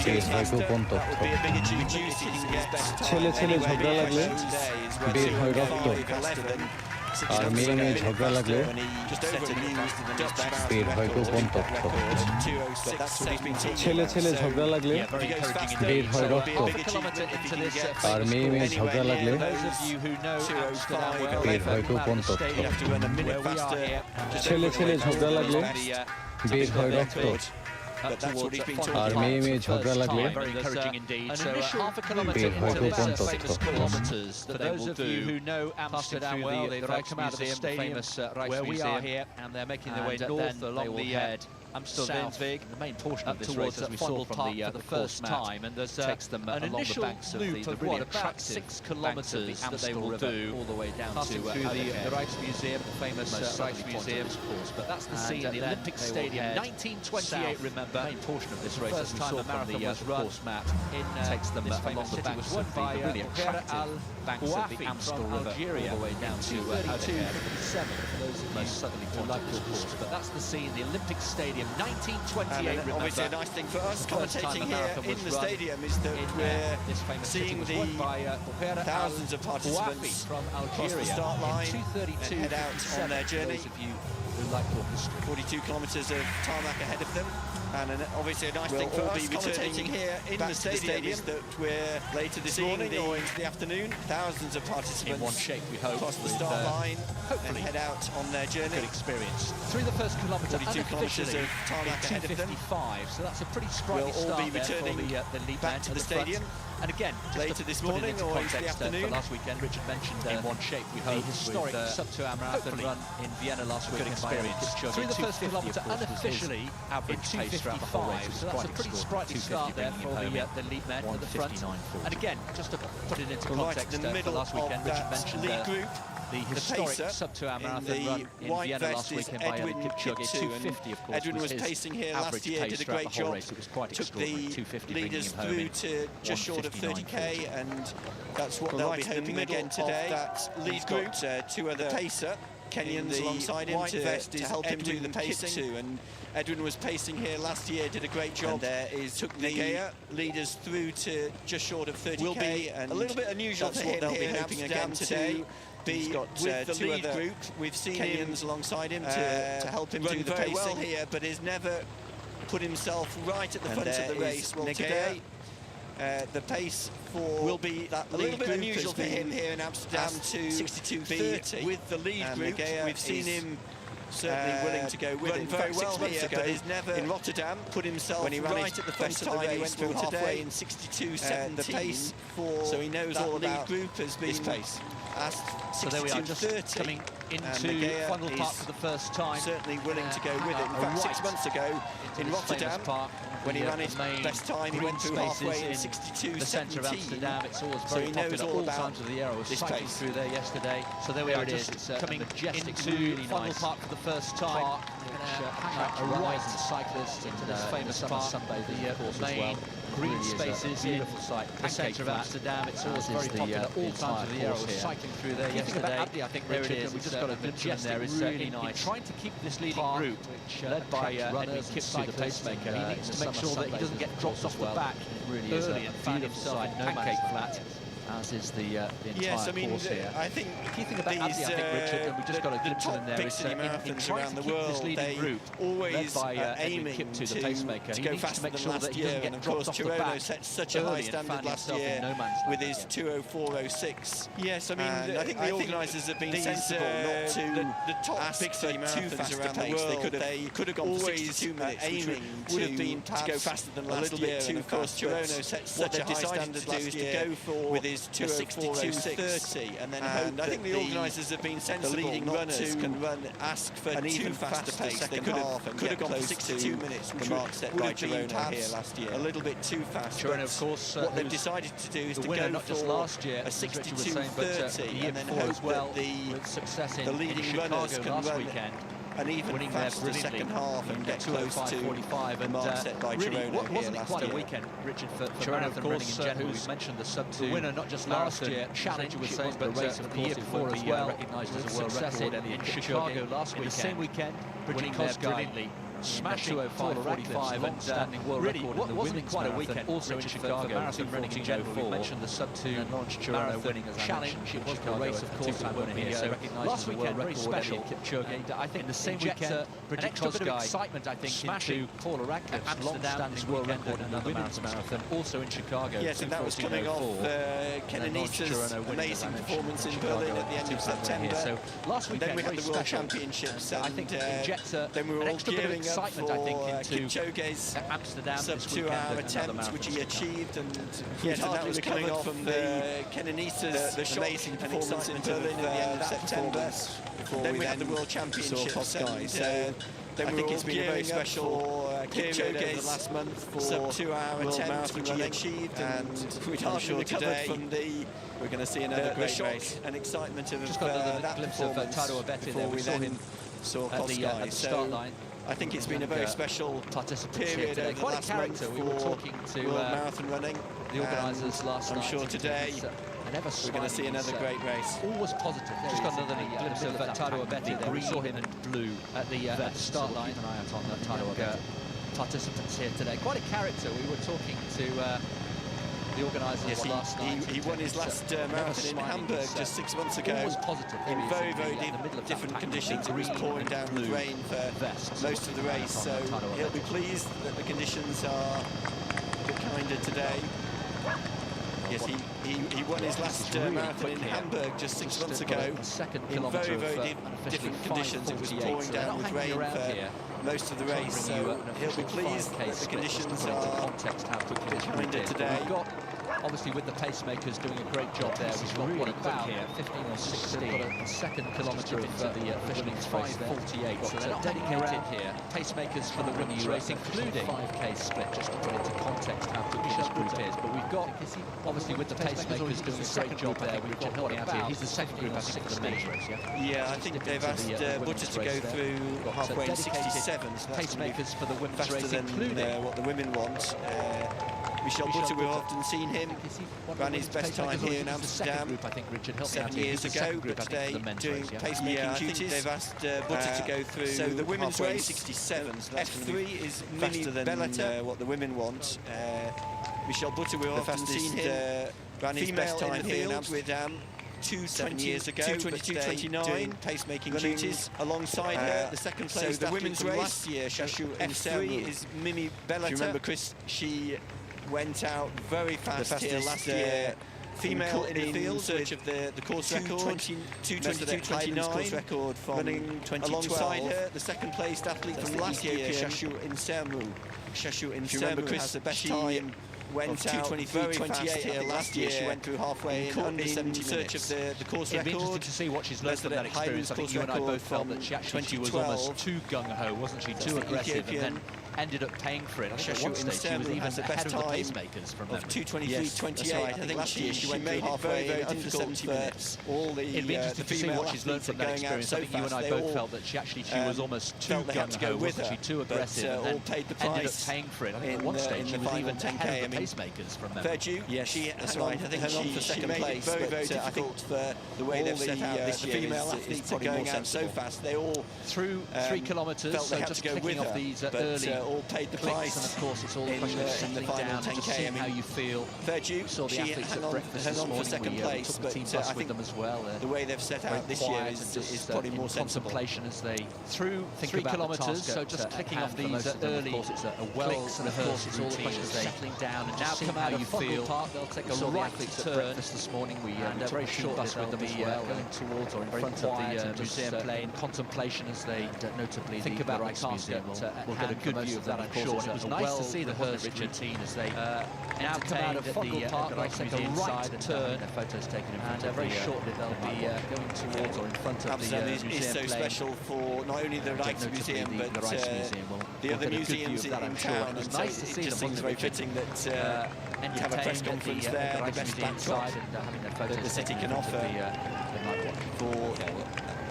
বের হয় গোপন তথ্য। ছেলে ছেলে ঝগড়া লাগলে বের হয় রক্ত, আর মেয়ে মেয়ে ঝগড়া লাগলে বের হয় গোপন তথ্য। ছেলে ছেলে ঝগড়া লাগলে বের হয় রক্ত, আর মেয়ে মেয়ে ঝগড়া লাগলে বের হয় গোপন তথ্য। ছেলে ছেলে ঝগড়া লাগলে বের হয় রক্ত, আর মেয়ে মেয়ে ঝগড়া লাগলে বের হয় গোপন তথ্য। For those of you who know Amsterdam well, they've come out of the stadium where we are here, and they're making their way north along the south, the main portion of this race, as we saw from the first time, and there's an initial loop of what, about 6 kilometres that they will do, all the way down to the Rijksmuseum, the famous Rijksmuseum, of course. But that's the scene, the Olympic Stadium, 1928. Remember, the main portion of this race, as we saw from the course map, takes them along the banks of the really attractive banks of the Amstel River, all the way down to most southerly point of the course. But that's the scene, the Olympic Stadium, 1928. And obviously a nice thing for us commentating here in the stadium is that we're seeing the thousands of participants cross the start line and head out on their journey. 42 kilometres of tarmac ahead of them. And obviously a nice thing for us commentating here in the stadium is that we're later this morning or into the afternoon, thousands of participants in one shape, we hope, cross the start line and head out on their journey. Good experience. Through the first kilometre, 42 kilometres of tarmac ahead of them. 2:55, so that's a pretty sprightly we'll all be returning the lead back to the stadium. And again, later this morning or into the afternoon. Last weekend, Richard mentioned in one shape, we hope, the historic sub-2-hour marathon run in Vienna last week. Good experience. Through the first kilometre, unofficially, average pace throughout the whole race. So that's a pretty sprightly start there for the lead men at the front. And again, just to put it into context, in the middle last weekend, Richard mentioned lead group, the historic sub-2-hour marathon run in Vienna last weekend by Eliud Kipchoge. 2:50, of course, Edwin was pacing here last year, did a great job. It was quite took the leaders through to just short of 30k, and that's what they'll be hoping again today. That lead group, two other pacer Kenyans alongside him to help him do the pacing too. And Edwin was pacing here last year, did a great job. And there is took the leaders through to just short of 30k. Will be and a little bit unusual for him. They'll be hoping again today. He's got with the lead group. We've seen Kenyans alongside him to help him do the pacing well here, but he's never put himself right at the front of the race. Well, today the pace will be that a little bit unusual for him here in Amsterdam to 62:30 with the lead group. We've seen him certainly willing to go with it very well here, but he's never in Rotterdam put himself when he ran right at the front of the race. He went through halfway in 62:17. The pace for so he knows all about lead group has been pace. So there we are, just coming into final part for the first time. Certainly willing to go with it. In fact, 6 months ago in Rotterdam, when he ran his best time, he went through halfway in 62:17. The centre of Amsterdam, it's always very popular. All times of the year. I was cycling through there yesterday. So there we are, just coming into final part for the first time. A rising cyclist into this famous park. The main green spaces in the centre of Amsterdam. It's always very popular. All times of the year. I was cycling through there yesterday. I think there it is. We've just got a majestic, there is really nice. Trying to keep this leading group, led by Eliud Kipchoge, the pacemaker. He needs to make sure that he doesn't get dropped off the back really early and find himself in pancake flat, as is the entire course here. I think the key thing about Abdi, I think, Richard, and we just got a glimpse of him there, is in trying to keep this leading group, led by aiming Kipchoge, the pacemaker. He needs to make sure that he doesn't get dropped off the back set such a high standard last year with his 2:04.06. Yes, I mean, I think the organisers have been sensible not to the top big city marathons around the world. They could have gone for 62 minutes, aiming would have been to go faster than last year. And of course, Chirono set such a high standard last year to go for with his 2:04.30, and then I think the organisers have been sensible. The leading runners can ask for an even faster pace. They could have gone for 62 minutes, the mark set by Chirono here last year. A little bit too fast. Chirono, of course, what they've decided to do is to go not just last year, a 62:30, and then hope that the leading runners can run an even faster second half and get close to 45 the mark set by Chirono. Wasn't it quite a weekend, Richard, for Chirono, of course, in general? We've mentioned the sub-2 winner, not just last year, challenge, but the race of the year before as well, recognised as a world record in Chicago last weekend. The same weekend, winning there brilliantly. smashing 2:05:45 and world really, record in the wasn't women's quite a marathon, weekend also in Chicago, marathon running in general. We mentioned the sub-2 marathon winning as challenge in Chicago, race, of course, that won't be last weekend very special. And I think in the same weekend, Bridget an extra bit of Kosgei excitement, I think, smashing into Paula Radcliffe's Amsterdam long-standing world record in the women's marathon, also in Chicago. Yes, and that was coming off Kenenita's amazing performance in Berlin at the end of September. So last weekend, then we had the World Championships, and I think injects then we were an all extra bit of gearing up excitement, for I think, into Kipchoge's Amsterdam sub-2-hour attempt, which he achieved, and yes, and that was coming off from the Kenenita's amazing performance in Berlin at the end of September. Then we had the World Championships, and then I think it's been a very special period over the last month for sub-2-hour attempt, which he achieved, and we'd hardly recovered from the. We're going to see another great race and excitement of just got that glimpse of Taro Abete there. We saw him at the start line. I think it's been a very special period over the last month for we were talking to World Marathon running. The organisers last night. I'm sure today we're going to see another great race. Always positive. Just got another glimpse of Taro Abete there. We saw him in blue at the start line. Keep an eye out on Taro Abete. Participants here today. Quite a character. We were talking to the organisers last night. He won his last marathon in Hamburg just 6 months ago. Always positive. In very, very different conditions. It was pouring down with rain for most of the race, so he'll be pleased that the conditions are a bit kinder today. Yes, he won his last marathon in Hamburg just 6 months ago. In very, very different conditions. It was pouring down with rain for most of the race, so he'll be pleased that the conditions are a bit kinder today. Obviously, with the pacemakers doing a great job there, we've got really quick here, 15 or 16. We've got a second kilometre of the official's 5:48. So they're dedicated here. Pacemakers for the women's race, including 5K split, just to put into context how quick this group is. But we've got, obviously, with the pacemakers doing a great job there, we've got what out here. He's the second group, I think, for the men's race. Yeah, I think they've asked Butter to go through halfway in 67. So pacemakers for the women's race, including what the women want. Michel Butter, we've often seen him, ran his best time here in Amsterdam 7 years ago, but today doing pacemaking duties. They've asked Butter to go through so the women's race 67. So F3 is faster than what the women want. Michel Butter, we've often seen him, ran his best time here in Amsterdam 7 years ago, 2:22:29 doing pacemaking duties alongside her. The second place, so the women's race last year, F3 is Mimi Bellata. Do you remember, Chris? She went out very fast here last year. Female in the field, search of the course record, 2:22:29 course record from running 2012. Alongside her, the second placed athlete from last year, Shashu Insermu. Shashu Insermu has the best time. Went out very fast here last year. She went through halfway in under 70 search of the course record. It'd be interesting to see what she's learned from that experience. I think you and I both felt that she was almost too gung-ho, wasn't she? Too aggressive, and then ended up paying for it. I think at one stage she was even ahead of the pacemakers from them. 2:23:28. I think last year she went halfway very under 70 minutes. All the it'd be interesting to see what she's learned from that experience. I think you and I both felt that she was almost too gung-ho, wasn't she? Too aggressive, and then ended up paying for it. I think at one stage she was even ahead of the pacemakers from them. Fair due. Yes, that's right. I think she made it very, very difficult for the way they've set out this year. Female athletes are going out so fast. They all through 3 kilometres, so just clicking off these early all paid the price. And of course, it's all a question of settling down and just seeing how you feel. Fair due. Saw the athletes at breakfast this morning. Second place, took the team bus with them as well. The way they've set out this year is probably more sensible. Contemplation as they through 3 kilometres, so just clicking off these early clicks, and of course it's all a question of settling down and just seeing how you feel. They'll take a right turn. At breakfast this morning, we had a very short bus with them as well, going towards or in front of the museum plane. Contemplation as they notably think about the task we'll get a good view of that, I'm sure. It was nice to see the Hurst routine as they now come out of Fungal Park. They'll take a right turn. Photos taken in front of very shortly they'll be going towards or in front of the museum is so special for not only the Rijksmuseum but the other museums in town. It's nice to see them. It seems very fitting that you have a press conference there, the best backdrop that the city can offer for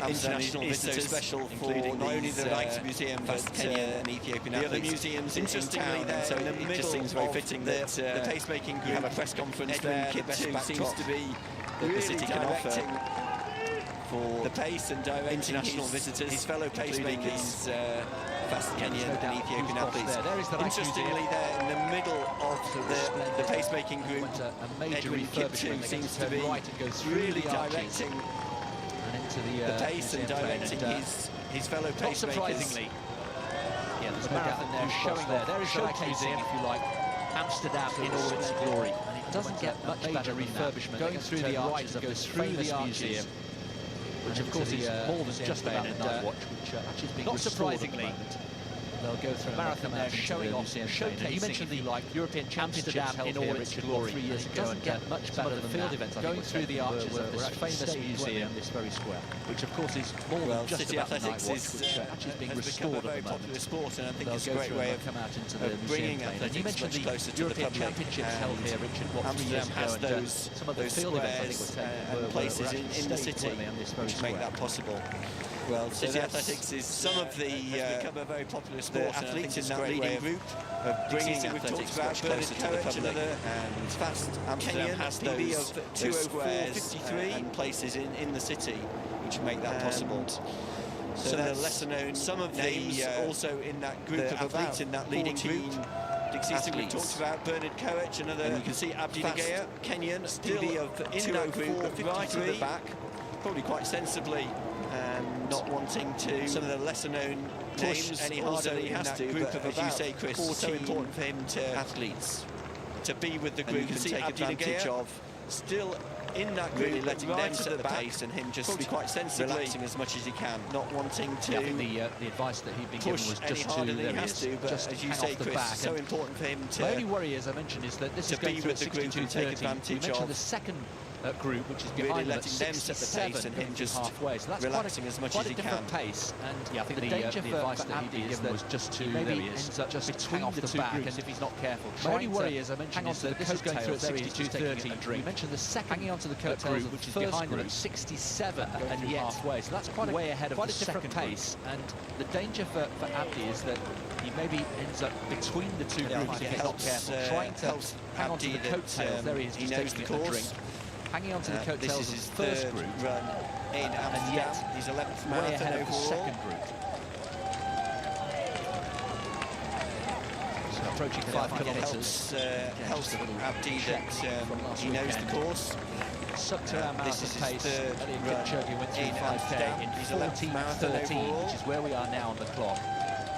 international visitors, so special for not only the Rijksmuseum but Kenyan and Ethiopian the other museums in town. So it just seems very fitting that the pacemaking group have a press conference there. The best backdrop to be that the city can offer for the pace and directing international visitors, his fellow pacemakers fast Kenyan no and doubt Ethiopian who's boss athletes. there. There is the Interestingly, there in the middle of the pacemaking group, a major Edwin refurbishment. Kiptu seems to turn be right and go through really the arches directing and into the pace and directing his fellow not pacemakers. surprisingly. Yeah, there's no doubt there showing there. There is showcasing, if you like, Amsterdam in all its glory. And it doesn't get much better refurbishment. Going through the arches of this famous museum, which of course is more than just about the night watch, which actually is being not surprisingly. They'll go through a marathon there showing off, showcasing, you mentioned the European Championships in all its glory 3 years ago. Doesn't get much better than field events. Going through the arches of this famous museum, this very square, which of course is more than just about the night watch, which actually is being restored at the moment. Sport, and I think They'll it's a great way of come out into the bringing museum. athletics You mentioned much closer the to the European public. Championships held here, Richard, what, 3 years Amsterdam ago, has some of the those field events I think squares were places in the city which make that possible. Well, city athletics is some of the become a very popular sport. The athletes in that leading group of bringing athletics much closer to the public. And fast Amsterdam has those 2:04:53 and places in the city which make that possible. So the lesser known, some of names also in that group of athletes in that leading group. We talked about Bernard Koech, another. And you can see Abdi Nagea, Kenyan, still in that group, right at the back, probably quite sensibly. And not wanting to some of the lesser known names any harder than he has to, group of, as you say, Chris, so important for him to athletes to be with the group and take advantage of. Still in that group, really letting them set the pace and him just probably quite sensibly relaxing as much as he can, not wanting to. Yeah, the advice that he'd been given was just harder than he has to, but just as you say, Chris, it's so important for him to. My only worry, as I mentioned, is that this is going with the group and take advantage of the second group, which is behind really letting them set the pace and him just halfway. So that's relaxing as much as he can. Pace, and yeah, I think the danger the advice that he'd been given was just to maybe ends up just between the two groups if he's not careful. My only worry, as I mentioned, is that this is going through at 62:30. You mentioned the second hanging onto the coattails, which is behind him at 67, and yet halfway. So that's quite way ahead of the second pace. And the danger for Abdi is that he maybe ends up between the two groups if he's not careful, trying to hang onto the coattails. There he is, just taking a drink. Hanging on to the coattails of his first group run in Amsterdam, and yet he's 11th way ahead of the second group. So approaching 5 kilometres helps Abdi that he knows the course. Sub-2 hour marathon pace. Eliud Kipchoge went through 5k in 14:13, which is where we are now on the clock.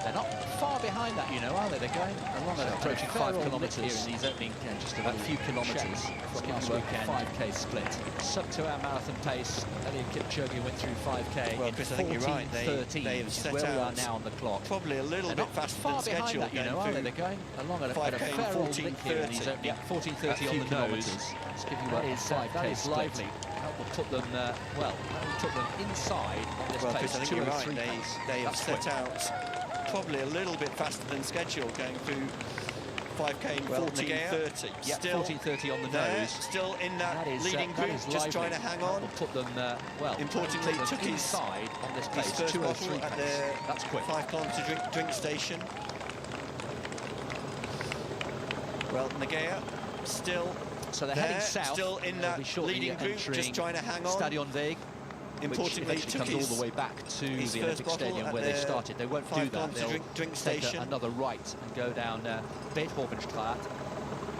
They're not far behind that, you know, are they? They're going along at approaching 5 kilometres here in these opening, just about a few kilometres from last weekend. 5k split. Sub-2 hour marathon pace. Eliud Kipchoge went through 5k in 14:13, which is where we are now on the clock. Probably a little bit faster than scheduled. That, you know, are they? They're going along at a fair old lick here in these opening 14:30 on the nose. Let's give you a 5k split. That will put them, that will put them inside on this pace. I think you're right. They have set out probably a little bit faster than scheduled, going through 5k in 14:30. Yeah, still 14:30 on the nose. Still in that leading group, just trying to hang on. Put them importantly took his side on this pace. First bottle at the 5 kilometre drink station. Well, Nagea still. So they're heading south. Still in that leading group, just trying to hang on. Stadion Weg. Importantly, which comes all the way back to the Olympic Stadium where they started. They won't do that. They'll take another right and go down Beethovenstraat,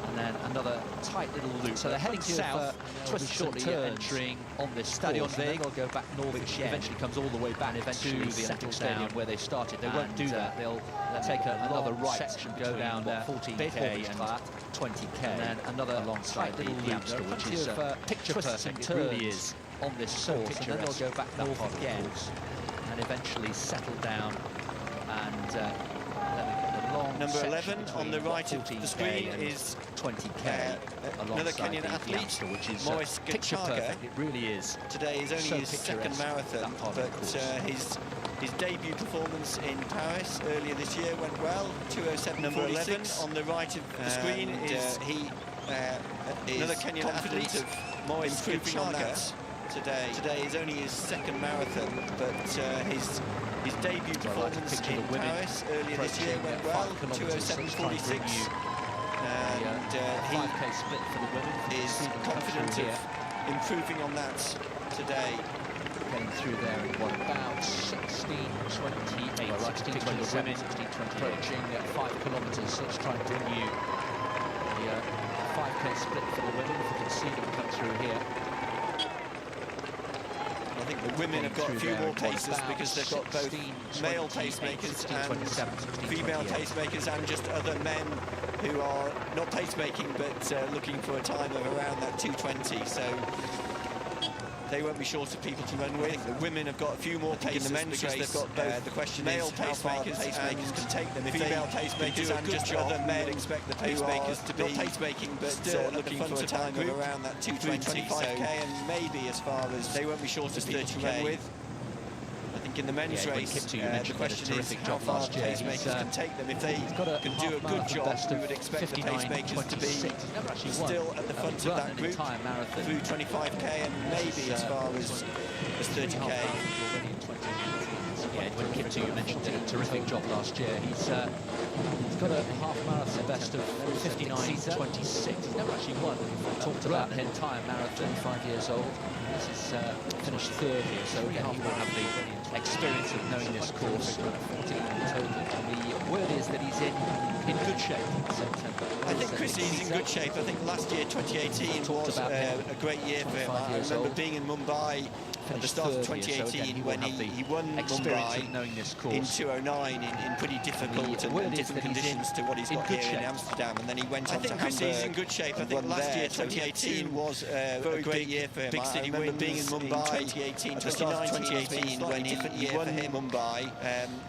and then another tight little loop. So they're heading south, twists and turns entering on this Stadion Weg. They'll go back north, which eventually comes all the way back to the Olympic Stadium where they started. They won't do that. They'll take another right section, go down 14k and 20k, and then another tight little loop, which is picture perfect. It really is. On this course, and then they'll go back north again and eventually settle down, and then the long number 11 on the right of the screen is 20k another Kenyan athlete, which is picture perfect. It really is. Today is only his second marathon, but his debut performance in Paris earlier this year went well. 2:07. Number 11 on the right of the screen is another Kenyan athlete of improving on that. Today is only his second marathon, but his debut performance in Paris earlier this year went well. 2:07:46, and he 5k split for the women is confident of improving on that today. getting through there in what, about 16:28, 16:27, 16:28, approaching 5 kilometres. So let's try and bring you the 5K split for the women, if you can see them come through here. I think the women have got a few more paces because they've got both male pacemakers and female pacemakers, and just other men who are not pacemaking but looking for a time of around that 2:20. So they won't be short of people to run with. I think the women have got a few more paces in the men's race. They've got both the question male pacemakers can take them. If female pacemakers and just other men expect the pacemakers to be not pacemaking but still looking for a time of around that 2:20, 25k, and maybe as far as they won't be short of 30k with. I think in the men's race, the question is how far the pacemakers can take them. If they can do a good job, we would expect the pacemakers to be still at the front of that group through 25k and maybe as far as 30k. Yeah, when Kipto, you mentioned, did a terrific job last year. He's got a half marathon best of 59:26. He's never actually won. We talked about an entire marathon, 5 years old. This is finished third here, so again, he will have the experience of knowing this course. 14 in total. And the word is that he's in good shape in September. I think Chris is in good shape. I think last year, 2018, was a great year for him. I remember being in Mumbai at the start of 2018 when he won Mumbai in 2:09 in pretty difficult and different conditions to what he's got here in Amsterdam, and then he went on to Hamburg. I think Chris is in good shape. I think last year, 2018, was a very great year for him. Big city wins being in Mumbai in 2018, at the start of 2018 when he won Mumbai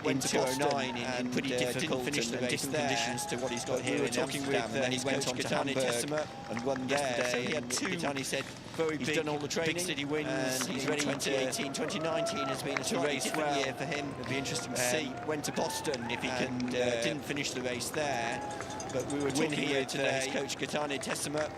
in 2:09 in pretty difficult and different conditions to what he's got here in Amsterdam, and then he went on to Hamburg and won there. So he had two. Gitani said very big, done all the training, big city wins, and he's ready. 2018, 2019 has been a race year for him. It'll be interesting to see. Went to Boston if he can. Didn't finish the race there, but we were talking here today. Coach Gitani Tessima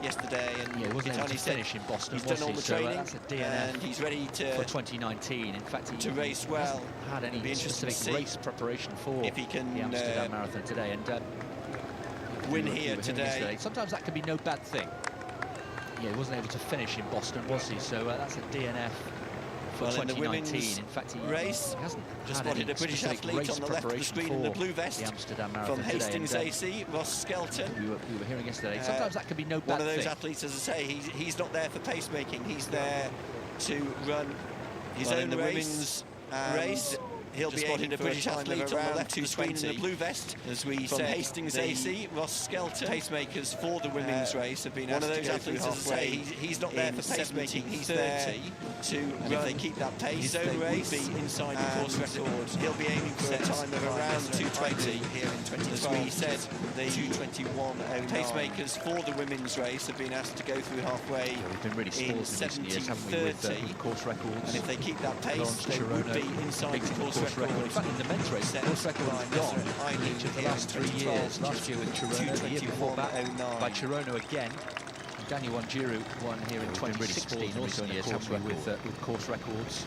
yesterday, and he wasn't able to finish in Boston. He's done all the training, that's a DNF, and he's ready for 2019. In fact, he race well. Had any specific race preparation for if he can the Amsterdam Marathon today, and win here today. Sometimes that can be no bad thing. Yeah, he wasn't able to finish in Boston, was he? So that's a DNF for 2019. In fact, he hasn't just spotted a British athlete on the left of the screen in the blue vest, the Amsterdam Marathon from Hastings AC, Ross Skelton. We were hearing yesterday. Sometimes that can be no bad thing. One of those athletes, as I say, he's not there for pacemaking. He's there to run his own women's race. He'll be spotted a British athlete on the left of the screen in the blue vest, as we said. Hastings AC, Ross Skelton. Pacemakers for the women's race have been asked to go through halfway. He's not there for pacemaking. He's there to run. If they keep that pace, his own race would be inside the course record. He'll be aiming for a time of around 2:20 here in 2012. As we said, the 2:21.09. Pacemakers for the women's race have been asked to go through halfway in 17:30 course records. And if they keep that pace, they would be inside the course record. In fact, in the men's race, the course record is gone in each of the last 3 years. Last year with Chirono, the year before that by Chirono again. Daniel Wanjiru won here in 2016, also in with course records.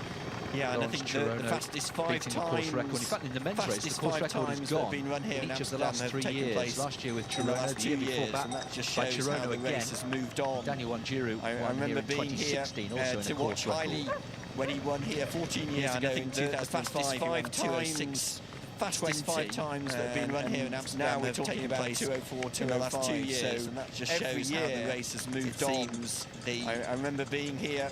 Yeah, and I think the fastest 5 times. In fact, in the men's race, the course record is gone been run here in each of the last 3 years. Last year with Chirono, the year before that just by Chirono again. Has moved on. Daniel Wanjiru won here in 2016, also in a course record. When he won here 14 years ago in 2005, fastest 5 times that have been run here in Amsterdam. Now we're talking about 2:04, 2:05 in the last 2 years, and that just shows how the race has moved on. I remember being here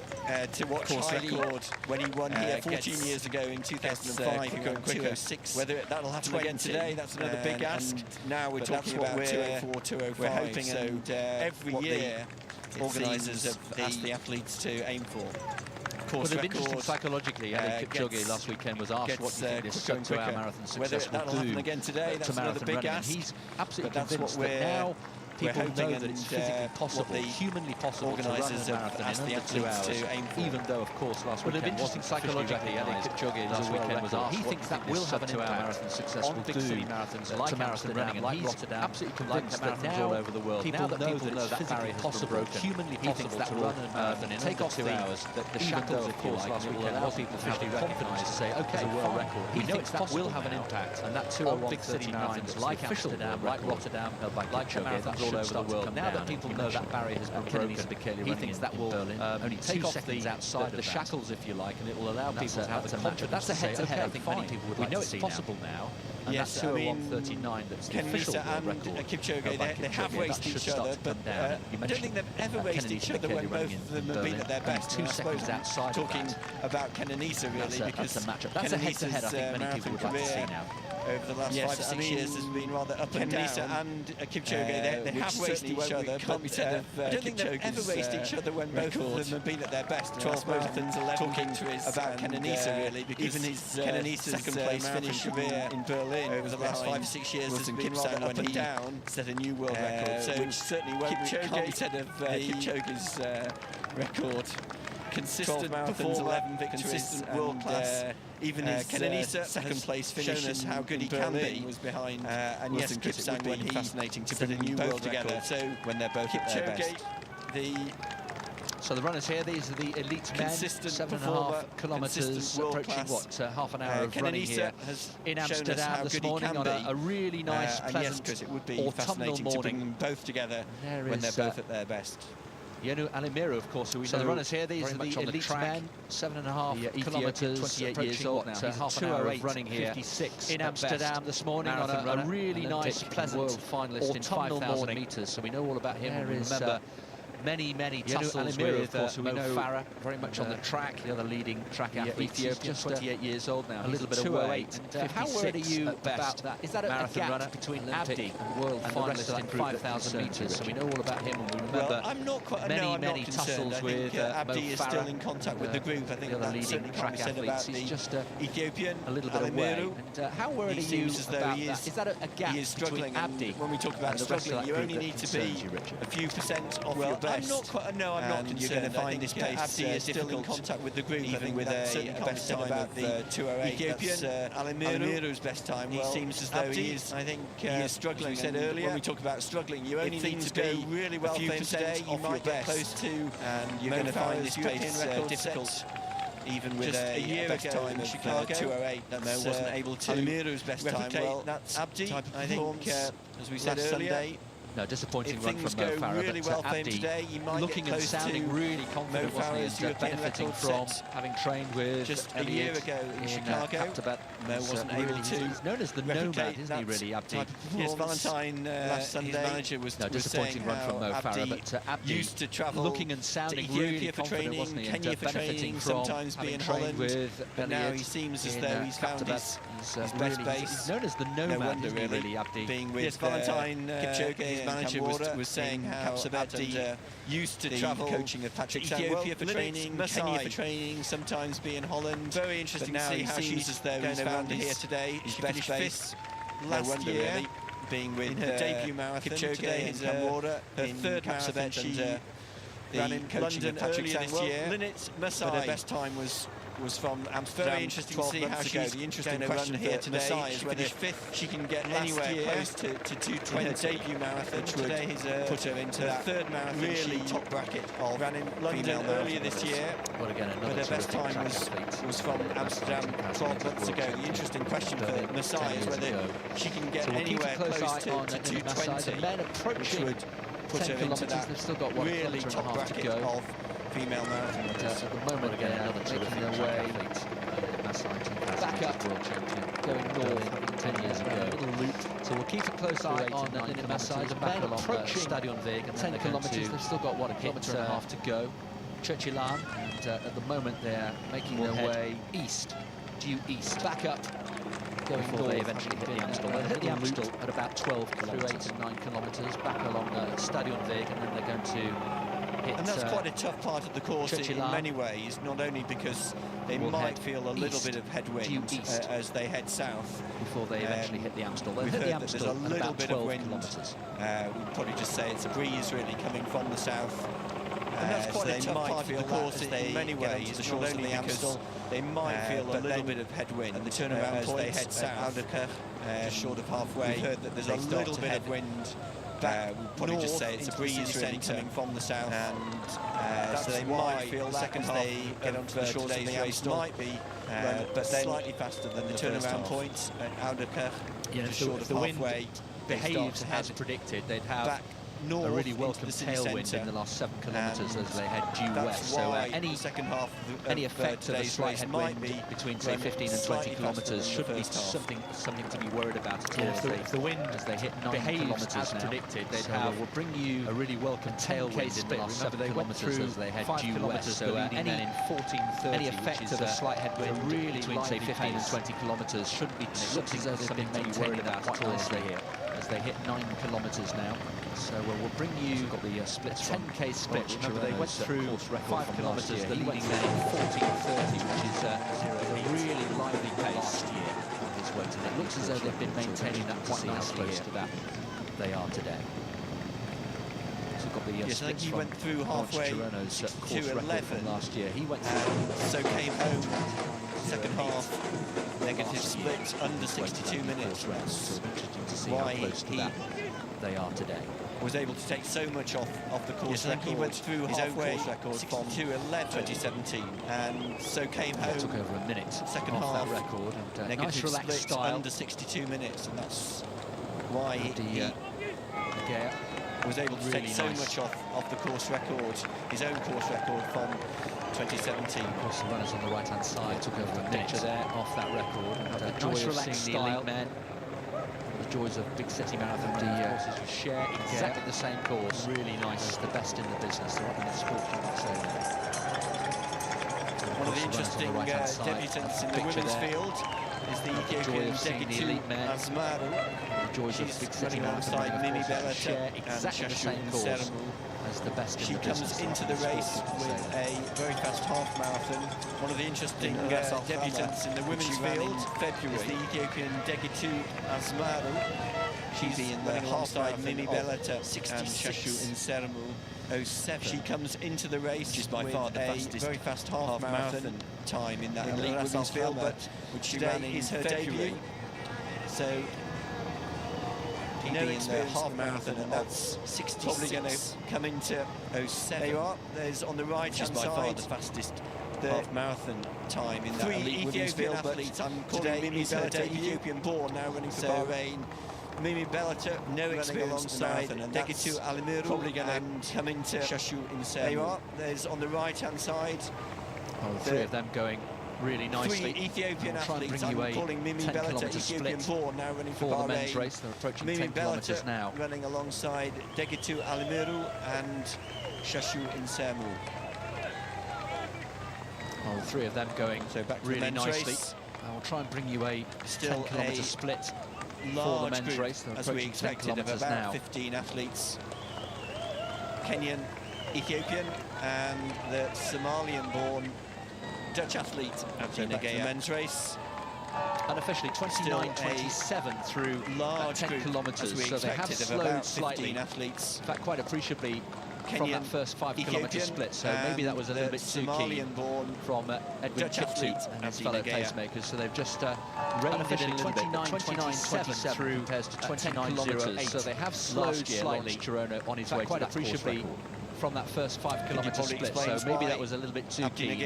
to watch course record when he won here 14 years ago in 2005. He went 2:06. Whether that'll happen again today, that's another big ask. Now we're talking about 2:04, 2:05. We're hoping, and every year organisers have asked the athletes to aim for. Well, they've been interesting psychologically. Kipchoge last weekend was asked what do you think this quicker, 2 hour marathon success will do again today, that's to marathon running. And he's absolutely convinced that now people know that it's physically possible, humanly possible to run a marathon in under 2 hours, even though, of course, last weekend wasn't psychologically. I think Kipchoge last weekend was asked he thinks that will have an impact marathon success on big city marathons like marathon running, and he's absolutely convinced that now all over the world, people know that barrier is broken, humanly possible to run a marathon in under 2 hours, that the shackles, of course, last weekend allow people to have the confidence to say, okay, world record. He thinks that will have an impact, and that on big city marathons like Amsterdam, like Rotterdam, like Kipchoge, all over the world. Now that people know that barrier has been broken, he thinks that will only take off the shackles, if you like, and it will allow people to have the confidence. That's a head-to-head. I think many people would like to see now. We know it's possible now. And yes, that's 2:01:39. That's the official world record. Kipchoge, they have raced each other, but I don't think they've ever raced each other when both of them have been at their best. 2 seconds outside talking about Kenenisa, really, because that's a matchup. That's a head-to-head. I think many people would like to see now. Over the last 5 or 6 years has been rather up and down. Kenenisa and Kipchoge, they have raced each other, but I don't think they've ever raced each other when both of them have been at their best. 12 marathons, 11 victories. About Kenenisa, really, because even his Kenenisa's second-place finish in Berlin over the last 5 or 6 years has been rather up and down. Set a new world record, so which certainly can't be said of Kipchoge's record. Consistent marathons, 11 victories, consistent world class. Even his Kenenisa second place finish shown us how good he can be. Was behind, and yes, Kipsang when he fascinating to put a new world together. So when they're both at their best. So the runners here, these are the elite men, 7.5 kilometres, approaching what, half an hour of running here in Amsterdam this morning on a really nice, pleasant, it would be autumnal morning. To bring them both together when they're both at their best. Yenu Alimiro, of course, who we know. So the runners here, these are the elite men, 7.5 kilometres, 28 years old now. Half an hour of running here in Amsterdam this morning on a really nice, pleasant, world finalist in 5,000 metres. So we know all about him. We remember many tussles with Mo Farah, very much on the track, the other leading track athlete. He's just 28 years old now. A little bit away. And how worried are you about that? Is that a gap between Abdi and world finalist in 5,000 metres? So we know all about him, and we remember many tussles with Abdi is still in contact with the group. I think the other leading track athletes. He's just Ethiopian, a little bit away. And how worried are you about that? Is that a gap between Abdi? When we talk about struggling, you only need to be a few percent off your best. I'm not concerned. You're going to find this pace Abdi is still in contact with the group, even with a best time about the 2:08. Ethiopian Alimiru's best time. He seems as though he is. I think he is struggling. As we said earlier, when we talk about struggling, you only need to go really well for him today. You might get close to, and you're going to find this pace difficult. Even with a year best time in Chicago, 2:08, that Mo wasn't able to. Alimiru's best time. Well, that's Abdi. I think, as we said earlier. No, disappointing run from Mo Farah, really but well Abdi today, looking and sounding really confident, wasn't he, and benefiting from having trained with just a year ago in Chicago. Mo wasn't able to. He's known as the nomad, isn't he, really, Abdi? Yes, Valentine last Sunday, his manager was disappointing run from Mo Farah, but Abdi used to travel looking and sounding really confident, wasn't he, Kenya for training, sometimes being Holland, but now he seems as though he's found his best base. He's known as the nomad, isn't he, really, Abdi? Being with Valentine Kipchoge, his manager was saying how Abdi used to travel coaching of Patrick Ethiopia for training, Kenya for training, sometimes be in Holland. Very interesting to see how she's as though he's found here today. His best base last year, really, being with her debut marathon today in Camwater, her third marathon. She ran in London earlier this year, but her best time was from Amsterdam. Very interesting to see how she's the interesting question here today is whether she can get anywhere close to 2:20 debut marathon. Today has put her into that third marathon, really top bracket of ran in London earlier this year. Well, again, but her best time was from Amsterdam 12 months ago. The interesting question for Masai is whether she can get anywhere close to 2:20, which would put her into that really top bracket of female marathon runners. At the moment, again, another making their way back up, going north 10 years ago. A little loop. So we'll keep a close eye on Nina Masai. The men approaching Stadion Weg, and 10 kilometres. They've still got, what, a kilometre and a half to go. Churchilan, and at the moment they're making their way east, due east. Back up, going before north. They eventually hit the Amstel. They hit the Amstel at about 12 kilometres. Through 8 and 9 kilometres, back along Stadion Weg, and then they're going to hit, and that's quite a tough part of the course in many ways, not only because they might feel a little bit of headwind as they head south. Before they eventually hit the Amstel. We've heard that there's a little bit of wind. We'd probably just say it's a breeze really coming from the south. And that's quite a tough part of the course in many ways, not only the Amstel. They might feel a little bit of headwind at the turnaround as they head south, just short of halfway. We've heard that there's a little bit of wind. We'd probably just say it's a breeze really coming from the south, and so they might feel that as they get onto the shores of the Amstel might be, but slightly faster than the turnaround points at Ouderkerk, just short of halfway. Behaves as predicted, they'd have north, a really welcome into the city tailwind centre, in the last 7 kilometres as they head due that's west. So why any the second half any effect of a today's slight race headwind might be between, say, 15 and 20 slightly kilometres faster shouldn't be than the first half. something to be worried about at all. If the wind as they hit 9 behaves kilometres as now, predicted, they'd so have we'll bring you a really welcome tailwind in the last 7 kilometres as they head due west. So any in 14:30, any effect of a slight headwind really between, say, 15 and 20 kilometres shouldn't be something to be worried about at all as they hit 9 kilometres now. So we'll bring you got the splits 10k split. Remember, they went through 5 kilometres, the leading man in 14:30, which is a really lively pace on his way to that. It looks as though they've been maintaining that quite nicely close here. to that they are today. So got the Yes, I think splits he from went through halfway Chirono's course to record 11 from last year. He went and so came home second half negative split under 62 minutes. So interesting to see Why how close to he that they are today. was able to take so much off the course record. He went through his own course record from 2017 and so came home. Took over a minute second off half that record and negative nice relaxed split style. under 62 minutes, and that's why he was able to really take so nice. much off the course record, his own course record from 2017. Of course, the runners on the right-hand side took over a minute there off that record. And joy nice of relaxed seeing the elite style. men, the joys of big city marathon courses who share exactly the same course. Really nice, as the best in the business. They're up in the sport, you might say. One of the interesting debutants in the women's field is the Ethiopian Degitu Asmaru. She's running alongside Mimi Belata and Shashu Nseramu. As the best She comes into the race with a very fast half marathon. One of the interesting debutants in the women's field is the Ethiopian Degitu Asmaru. She's running alongside Mimi Belata and Shashu Nseramu. 07. She comes into the race. She's by far the fastest very fast half marathon time in that elite women's field, but which today is her debut. So no experience half marathon, and that's 66. Probably going to come into 07. There you are. There's on the right hand side. By far the fastest half marathon time in that elite women's field. But I'm calling Mimi Belata Ethiopian born, now running for Bahrain. Mimi Belata, no experience alongside Degitu Alimiru, probably going to come into Shashu Nseramu. There you are. There's on the right hand side. Oh, the three of them going really nicely. 3 Ethiopian athletes. I'm calling Mimi 10 Belata kilometre Ethiopian split born, now running for for the men's Bahrain. race. They're approaching Mimi 10 kilometres Belata now. running alongside Degitu Alimiru and Shashu Nseramu. Oh, the three of them going back to really the men's nicely. race. I'll try and bring you a Still 10 kilometre split for the large men's group, race. They're as we approaching 10 expected, of kilometres about now. 15 athletes. Kenyan, Ethiopian, and the Somalian-born Dutch athlete Abdi Nagaya. The men's race. Unofficially 29:27 through Large 10 group, kilometres, as we so they have expected, of slowed about slightly. 15 athletes. In fact, quite appreciably from Kenyan, that first 5 kilometre Ethiopian, split, so maybe that was a little bit too keen Somalian-born from Edwin Dutch athlete Kiptoo and his Abdi fellow Nagaya. pacemakers, so they've just reined it in a little bit. 29:27 through compares to 10 kilometres, so they have slowed slightly. Chirono on his way quite appreciably from that first 5 kilometre split, so maybe that was a little bit too keen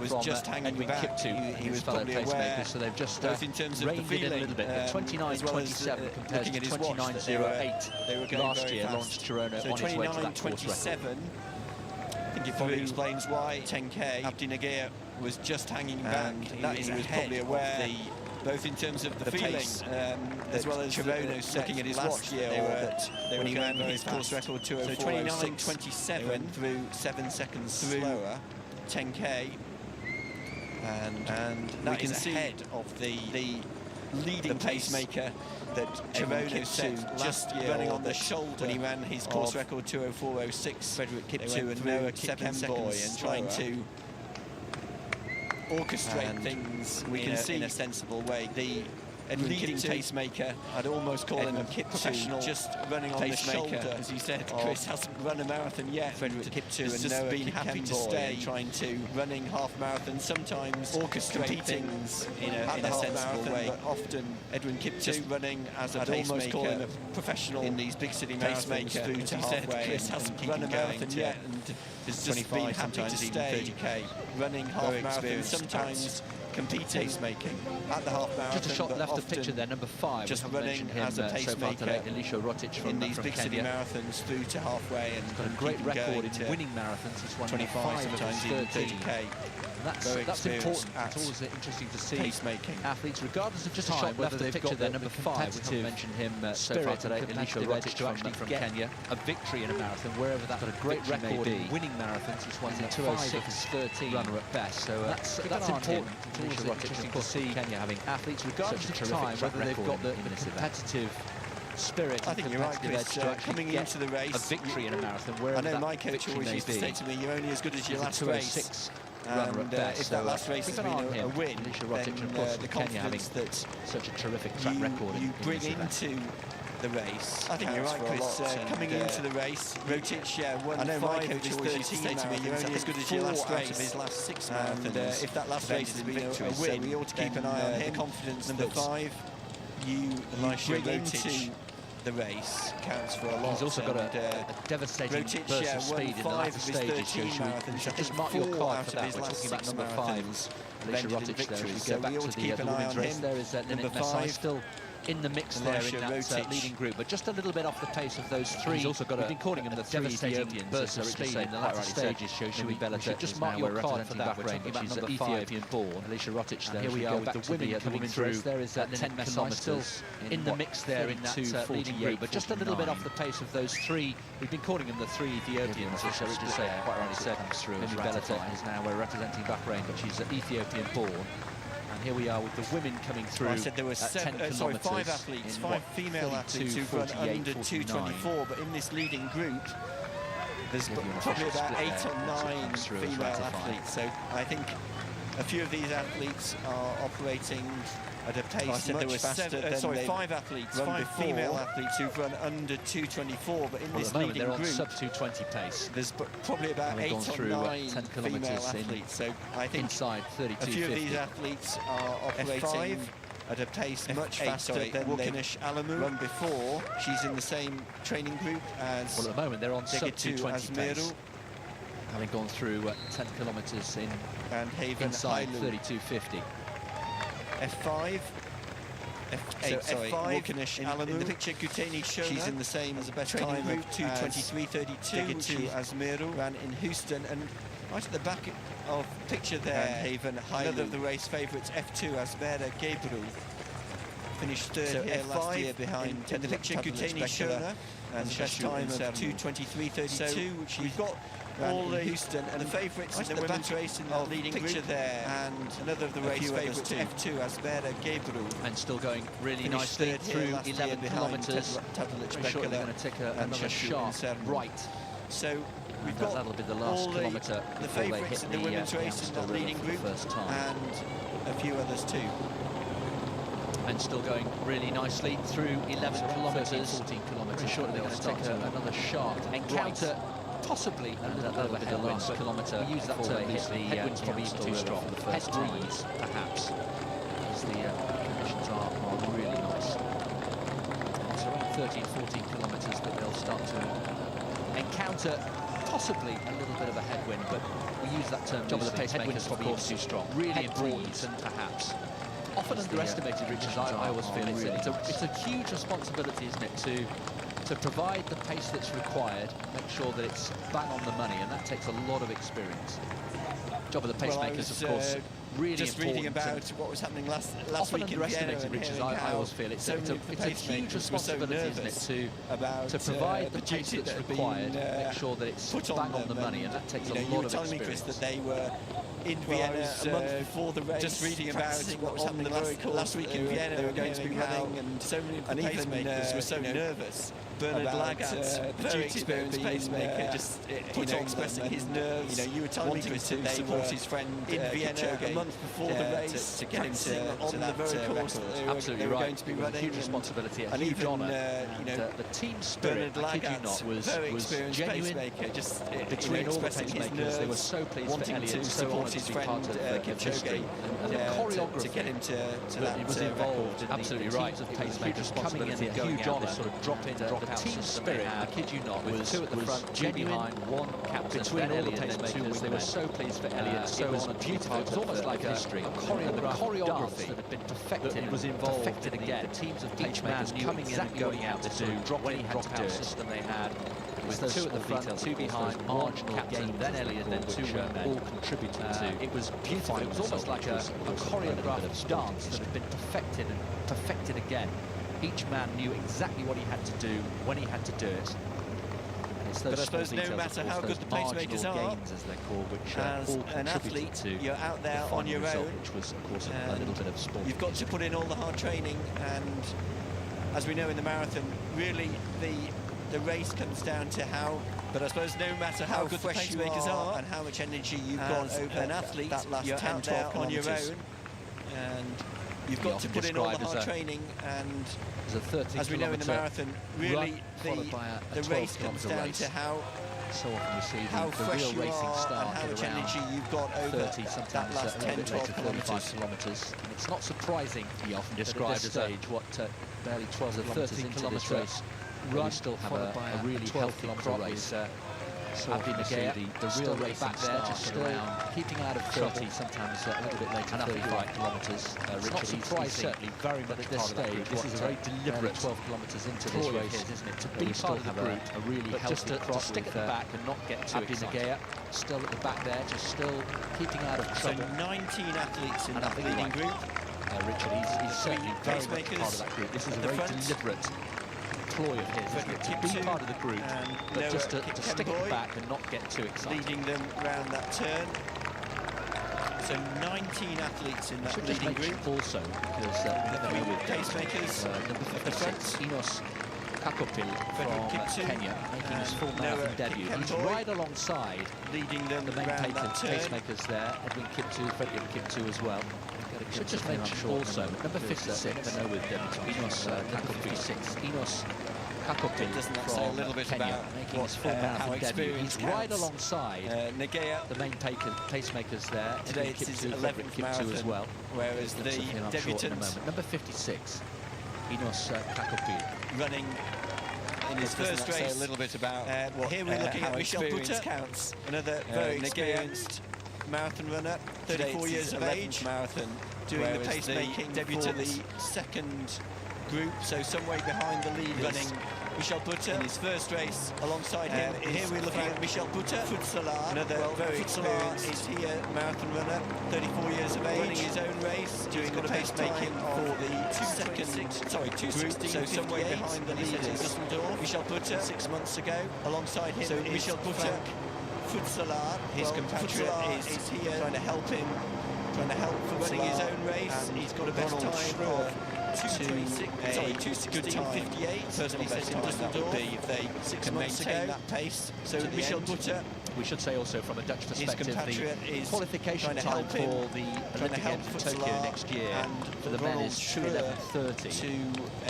was from just hanging Edwin back. Kiptoo and He his was fellow probably aware, pacemakers, so they've just both in terms of the reined it in a feeling, little bit. as well as 29:27 compares looking to at his watch, that 29:08 last year. Launched Chirono so on his way to that course record. 29:27. I think it probably explains why 10k Abdi Nagaya was just hanging back. He was probably aware, both in terms of the feeling, as well as Chirono looking at his watch that when he ran his course record 2:04.06. So 29:27 through 7 seconds slower, 10k, and that is ahead of the leading pacemaker that Chirono set just running on the shoulder when he ran his course record 2:04.06. Frederick Kiptoo and Noah 7 seconds and trying to orchestrate things in a sensible way. The leading pacemaker, I'd almost call him a professional, just running on the shoulder. As you said, Chris hasn't run a marathon yet. Frederick Kiptoo and Noah been happy to stay, trying to running half marathons, sometimes orchestrate things in a sensible way. But often Edwin Kiptoo just running as a pacemaker, almost call him a professional in these big city marathons. As you said, Chris hasn't run a marathon yet and has just been happy to stay running half marathons, sometimes competing pacemaking at the half marathon. Just a shot left of picture there, number 5. Just running as a pacemaker in these big city Kenya. marathons through to halfway, and Got a great record in winning marathons. He's won 25, 5 of sometimes his even 13. 30k. That's important. It's always interesting to see pacemaking athletes, regardless of just a shot left of picture there, number 5. We haven't mentioned him so far today. Elisha Rotic from Kenya. A victory in a marathon, wherever that got a great record in winning marathons. He's won 2:06.13 runner at best. So that's important. It's always interesting to see Kenya having athletes, regardless of time, whether they've got the competitive spirit. I think you're right, Chris. Coming into the race, a victory in a marathon, wherever that I know my coach always used to say to me, "You're only as good as your last race." And if that last race has been a win, Elisha Rotic, then of course, the Kenya having confidence that such a terrific track record you bring into the race. I think you're right, Chris. Coming into the race, Rotic won. I know my coach always used to say to me, "You're only as good as your last race." Of his last 6 marathons. If that last race has been a win, so we ought to keep an eye on him. Confidence. Number 5, you bring into the race counts for a lot. He's also got a devastating burst of speed in the latter stages. So just mark your card for that. We're talking about number 5, Elisha Rotic there. As we go back to the women's race, there is number 5 still in the mix there in that leading group, but just a little bit off the pace of those 3. He's also got we've been calling him the devastating burst of speed in the latter stages. We should just mark your card for that. We're talking about number 5, Ethiopian-born Elisha Rotic there. Here we are with the women coming through. There is 10 kilometres in the mix there in that leading group, but just a little bit off the pace of those 3. We've been calling them the 3 Ethiopians, which I should say quite rightly said comes through. Mimi Beletay is now representing Bahrain, but she's Ethiopian-born. And here we are with the women coming through. I said there were 5 athletes, 5 female athletes who've run under 2:24, but in this leading group, there's probably about 8 or 9 female athletes. So I think a few of these athletes are operating at a pace much faster than 5 athletes, 5 female athletes who've run under 2:24, but in this leading they're on group, sub 2:20 pace. There's probably about 8 or 9 female athletes. So I think inside 32.50. a few of these athletes are operating at a pace much faster than they've run before. She's in the same training group as well, at the moment they're on sub 2:20 pace, having gone through 10 kilometres in and Haven inside 32.50. F5, F5 in the picture, Kuteni Shona. She's in the same as a best time group, 2:23.32, which is Asmiru ran in Houston, and right at the back of picture there, Haven another of the race favourites, F2 Asmera Gabriel, finished 3rd here last year behind in the picture, Kuteni Shona, and the best time of 2:23.32, which we've got all the Houston and the favourites in the women's race in the leading picture there, and another of the race favourites, F2 Asmera Gabriel, and still going really nicely through 11 kilometres. Very shortly they're going to take another sharp right. So we've got that'll be the last kilometre the favourites in the women's race in the leading group, and a few others too. And still going really nicely through 11 kilometres. 14 kilometres. Very shortly they're going to take another sharp encounter. Possibly a little bit of a headwind kilometre. We use that term hit the headwind's probably even too strong for the first breeze, perhaps, as the conditions are really nice. It's around 13-14 kilometres that they'll start to encounter possibly a little bit of a headwind, but we use that term. Job of the pacemaker's probably even too strong. Really important, perhaps. Often underestimated, Richard. I always feel it's a huge responsibility, isn't it, to provide the pace that's required, make sure that it's bang on the money, and that takes a lot of experience. Job of the pacemakers, of course, really just important. Reading about what was happening last often week in underestimated, Richard. I always feel it's a huge responsibility, isn't it, to provide the pace that's required, make sure that it's bang on the money, and that takes a lot of experience. You were telling me, Chris, that they were in Vienna a month before the race, just reading about what was happening last week in Vienna. They were going to be running, and so many of the pacemakers were so nervous. Bernard Lagat, very experienced pacemaker, just expressing his nerves. You were telling me to support his friend in Vienna a month before the race, to get him on the very course absolutely they were right. going to be running. Huge responsibility, a and huge even, honour. The team spirit, I kid you not, was genuine. Just between all the pacemakers, they were so pleased for Elliot, to support his friend Kipchoge, and the choreography to get him to that was involved. Absolutely right. Huge responsibility, a huge honour, sort of drop in, drop team spirit, I kid you not, with two at the front, genuine, one captain between all the pacemakers. They were so pleased for Elliot. So it was beautiful. It was almost like a choreography that had been perfected. It was involved perfected again. The teams of pacemakers knew exactly going out to do, when he had to do it. System they had. With two at the front, two behind, marginal captain, then Elliot, then two women, all contributed to. It was beautiful. It was almost like a choreographed dance that had been perfected and perfected again. Each man knew exactly what he had to do when he had to do it. But I suppose no matter how good the pacemakers are, gains, as they're called, which as an athlete, you're out there on your own, which was, of course, a little bit of sport. You've got to put in all the hard training, and as we know in the marathon, really the race comes down to how. But I suppose no matter how good the pacemakers are and how much energy you've got over an athlete, that last you're out there on your own, and you've got to put in all the hard training. And as we know in the marathon, really the race comes down to how. So often we see how the real racing start and how much energy you've got over 30, sometimes that last 10, 12 kilometres. And it's not surprising, he often described as what barely 12 kilometres into this race, we still have a really healthy crop race. So often we see the real racing back there, just still keeping out of 30, sometimes a little bit later, 35 kilometres. It's not surprising, certainly very much at this stage. This is a very deliberate 12 kilometres into this race, isn't it? To be part of the group, a really healthy crop, to stick at the back and not get too excited. Still at the back there, just still keeping out of trouble. So 19 athletes in that leading group. Richard, he's certainly very much part of that group. This is a very deliberate ploy of his, to be part of the group, but just to stick at the back and not get too excited. Leading them round that turn. So 19 athletes in that leading group. Also, because with pacemakers at the front, Enos Kakopil from Kenya, making his full marathon debut. He's right alongside leading them the main pacemakers there, Edwin Kiptu, Frederick Kiptu as well. Should just mention also number 56, I know with Enos Kakopil 6. Enos Kakopil from Kenya, making his full marathon debut. He's right alongside the main pacemakers there. Today it's his 11th marathon as well. Whereas the debutant, number 56, Enos Kakopil, running in his first race. A little bit about here we're looking at Michel Butter, another very experienced marathon runner, 34 years of age, marathon, doing the pacemaking for the second group, so some way behind the lead, running Michel Butter in his first race. Alongside him, here we're looking at Michel Butter, another very experienced marathon runner, 34 years of age, running his own race, doing the pacemaking for the two group, so some way behind the lead in Düsseldorf. Michel Butter 6 months ago. Alongside him, so Michel Butter, his compatriot, is here trying to help him, running his own race. He's got a best time of 2:16.58. Personal best time that would be if they 6 months ago that pace. So Michel Butter, we should say also from a Dutch perspective, the qualification time for the Olympic Games in Tokyo next year for the men is 2:11:30 to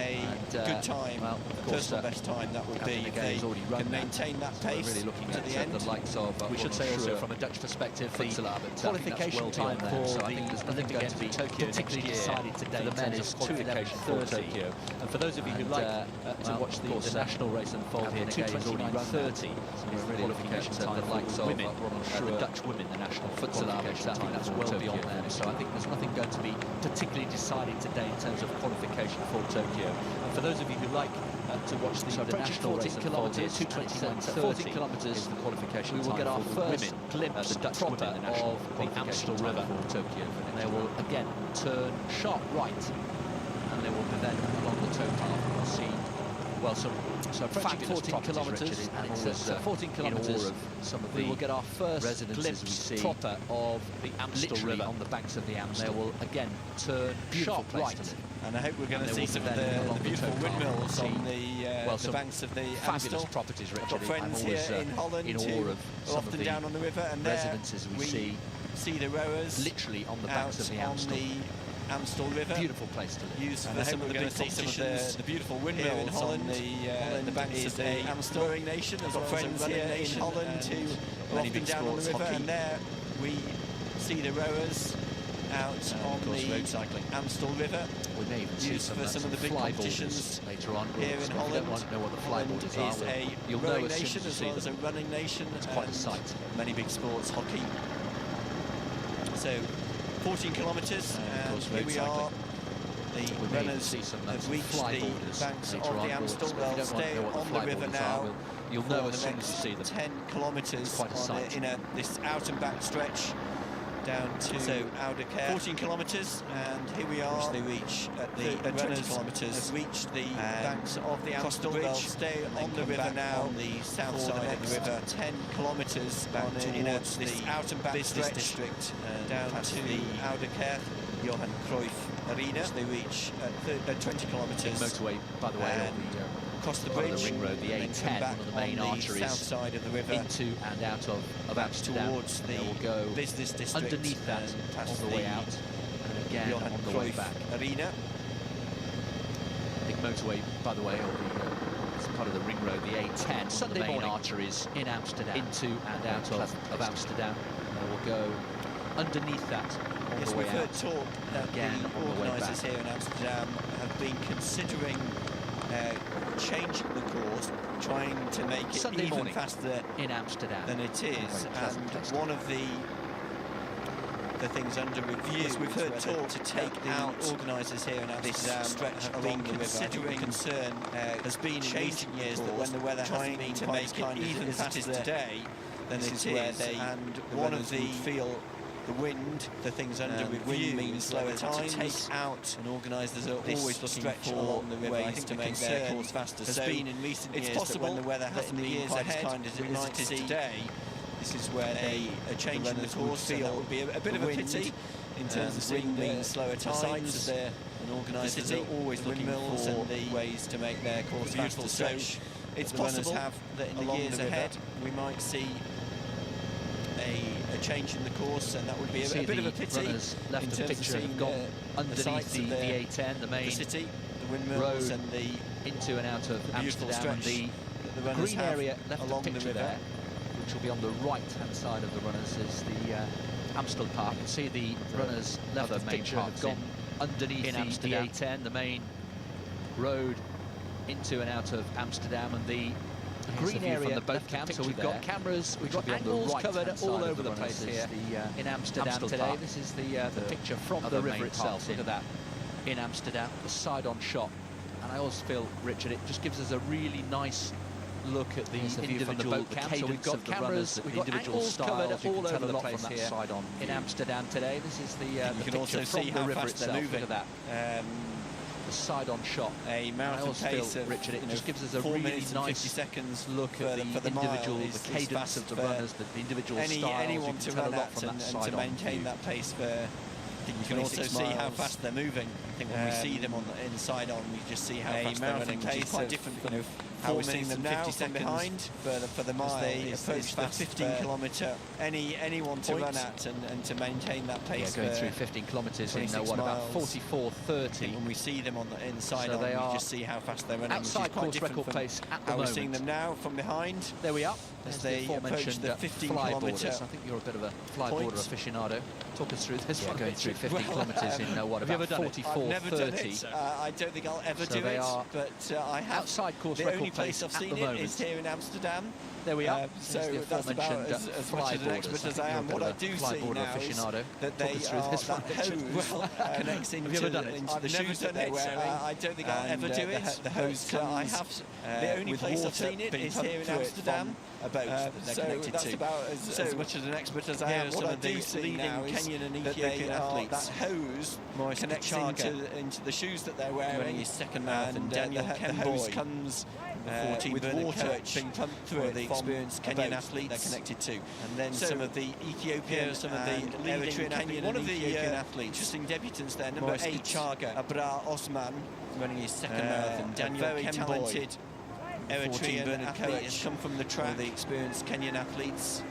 a good time. Well, of course, personal best time that would be if they can maintain that pace really looking to at the end. The likes of we should say also from a Dutch perspective, the qualification time for the Olympic Games in Tokyo next year decided today for the men is 2:11:30. And for those of you who like to watch the national race unfold here, 2:29:30 is the qualification time for the women, the Dutch women, the national qualification time. That's well beyond them. So I think there's nothing going to be particularly decided today in terms of qualification for Tokyo. And for those of you who like to watch the national race unfold here, 2:29:30 kilometres is the qualification time. We will get our first glimpse, the Dutch women, the national of the Amstel River for Tokyo. And they will again turn sharp right, and they will be then along the towpath. We'll see, well, so approaching 14 kilometres, and it's 14 kilometres of some of the we will get our first glimpse proper of the Amstel River on the banks of the Amstel. They will again turn sharp right. And I hope we're going to see some of the beautiful windmills on the banks of the fabulous properties, Richard. I've got friends here in Holland who are often down on the river, and residences we see the rowers literally on the banks of the Amstel River. Beautiful place to live. And I hope we're going to see some of the beautiful windmills in Holland, the banks of the Amstel rowing nation. I've got friends here in Holland who are often down on the river, and there we see the rowers out on the road cycling. Amstel River. We may even see Used for some of the big competitions later on. here in Holland. If you don't want to know what the flyboarders Holland are, is you'll a know rowing as soon nation as you as see well as a them. running nation. It's quite a sight. Many big sports, hockey. So 14 kilometres, and here we are. The runners have reached the banks of the Amstel. They'll stay on the river now. You'll know as soon as you see them. 10 kilometres in this out and back stretch down to Ouderkerk. 14 kilometres, and here we are. They reach at the 20 kilometres. Have reached the banks of the Amstel. They'll stay on the river now on the south side of the river. 10 kilometres back towards this out and back business district down to the Ouderkerk Johan Cruyff Arena. They reach at 20 kilometres. Motorway, by the way, across the bridge, the ring road, the A10, one of the main arteries, south side of the river, into and out of Amsterdam, towards the will go business district, underneath that on the way out, and again Johan on the way Cruyff back. Arena. Big motorway, by the way, it's part of the ring road, the A10, Sunday main arteries in Amsterdam, into and out of Amsterdam. They will go underneath that on the way We've out. heard talk that Again, the organisers here in Amsterdam have been considering changing the course, trying to make it Sunday even morning faster in Amsterdam than it is. And one of the things under review, we've heard talk to take out organisers here in Amsterdam stretch along the considering concern has been in recent years that when the weather hasn't been to make it even faster today than it is, and one of the the wind, the things under review means slower times. To take out, and organisers are always looking for along the river ways to make their course faster. Has been in recent years possible that when the weather hasn't been quite as kind as it might see today, this is where they are changing the course. That would be a bit of a pity in terms of seeing the slower times. And organisers are always looking for ways to make their course faster. So it's possible that in the years ahead we might see a change in the course, and that would be a bit of a pity. Left in the terms picture of seeing gone underneath the A10, the main city, the windmills, road and the into and out of beautiful Amsterdam, stretch and the the green area left along the picture there, which will be on the right-hand side of the runners, is the Amstel Park. You can see the runners left the picture have gone underneath the A10, the main road into and out of Amsterdam, and the green area from the boat camp. So we've got cameras, we've got angles covered all over the place here in Amsterdam today. This is the picture from the river itself. Look at that in Amsterdam, the side-on shot. And I always feel, Richard, it just gives us a really nice look at the individual camp. So we've got cameras, we've got angles covered all over the place here in Amsterdam today. This is the picture from the river itself. Look at that. The side-on shot. A marathon pace of, Richard, it just gives us a 4 really minutes and 50 nice seconds look at the individual, the cadence of the runners, the individual styles. Anyone to run at and to maintain that pace for. You can also see how fast they're moving. I think when we see them on the inside on, we just see how fast they're running, which is quite different from how we're seeing them now from behind. For the mile, they approach the 15-kilometre. Anyone to run at and to maintain that pace. Going through 15 kilometres in about 44:30. When we see them on the inside on, we just see how fast they're running. Outside course record pace at the moment. How we're seeing them now from behind. There we are. As they approach the 15-kilometre. I think you're a bit of a flyboarder aficionado. Talk us through this one. Going through 15 kilometres in about 44:30. I've never done it. I don't think I'll ever do it, but I have. Outside course the record only place I've seen it is here in Amsterdam. There we are. So that's about as much of an expert as I am. What I do see now is that they are that hose connects into the shoes that they're wearing. I don't think I'll ever do it. The hose I have. The only place I've seen it is here in Amsterdam. So that's about as much as an expert as I am. What I do see now is Kenyan and Ethiopian athletes, that hose connects into the shoes that they're wearing. His second marathon, Daniel the hose comes with water being pumped through it. The experienced Kenyan athletes they're connected to, and then some of the Ethiopian, some of the leading Kenyan and Ethiopian athletes. Interesting debutants there. Number 8, Chaga Abra Osman, running his second marathon. Daniel very talented Eritrean athlete has come from the track. The experienced Kenyan athletes.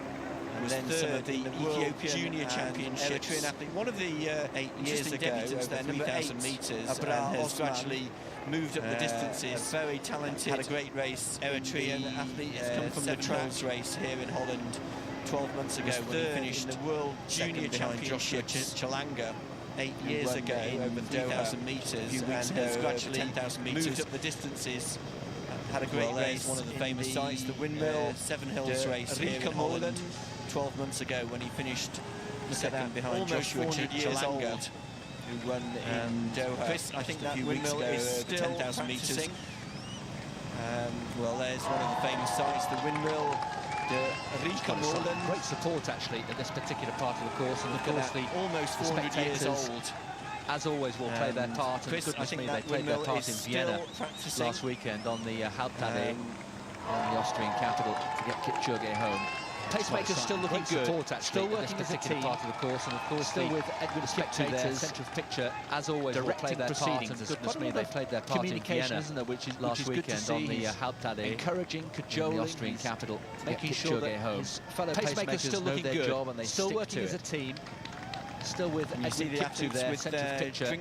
was third the Ethiopian Junior Championships. Eritrean athlete, one of the 8 years ago, over 3,000 metres, and has gradually moved up the distances. Very talented, had a great race. Eritrean athlete has come from the trans race here in Holland 12 months ago when he finished in the World Junior Championships Chalanga 8 years ago, over 3,000 metres, and has gradually 10,000 metres moved up the distances. Had a great race, one of the famous sites, the windmill Seven Hills race here in Holland 12 months ago when he finished second behind Joshua Chalanga, who won in Doha. Chris, I think that windmill is still 10,000 metres. Well, there's one of the famous sites, the windmill. Great support actually at this particular part of the course, and of course the almost 400 years old, as always, will play their part. And Chris, goodness me, they played their part in Vienna last weekend on the Haupthalle in the Austrian capital to get Kipchoge home. Pacemakers still looking good. Support, actually, still working as a team. Part of the course, and of course still with Edward spectators, centre of picture, as always, directing their proceedings. And goodness me, they played their part in Vienna, isn't there, which is last weekend on the Haupthalle, encouraging, cajoling the Austrian capital, making sure that his fellow pacemakers still looking good, their job and they still working as a team. Still with Edward Kipchoge there, centre of picture,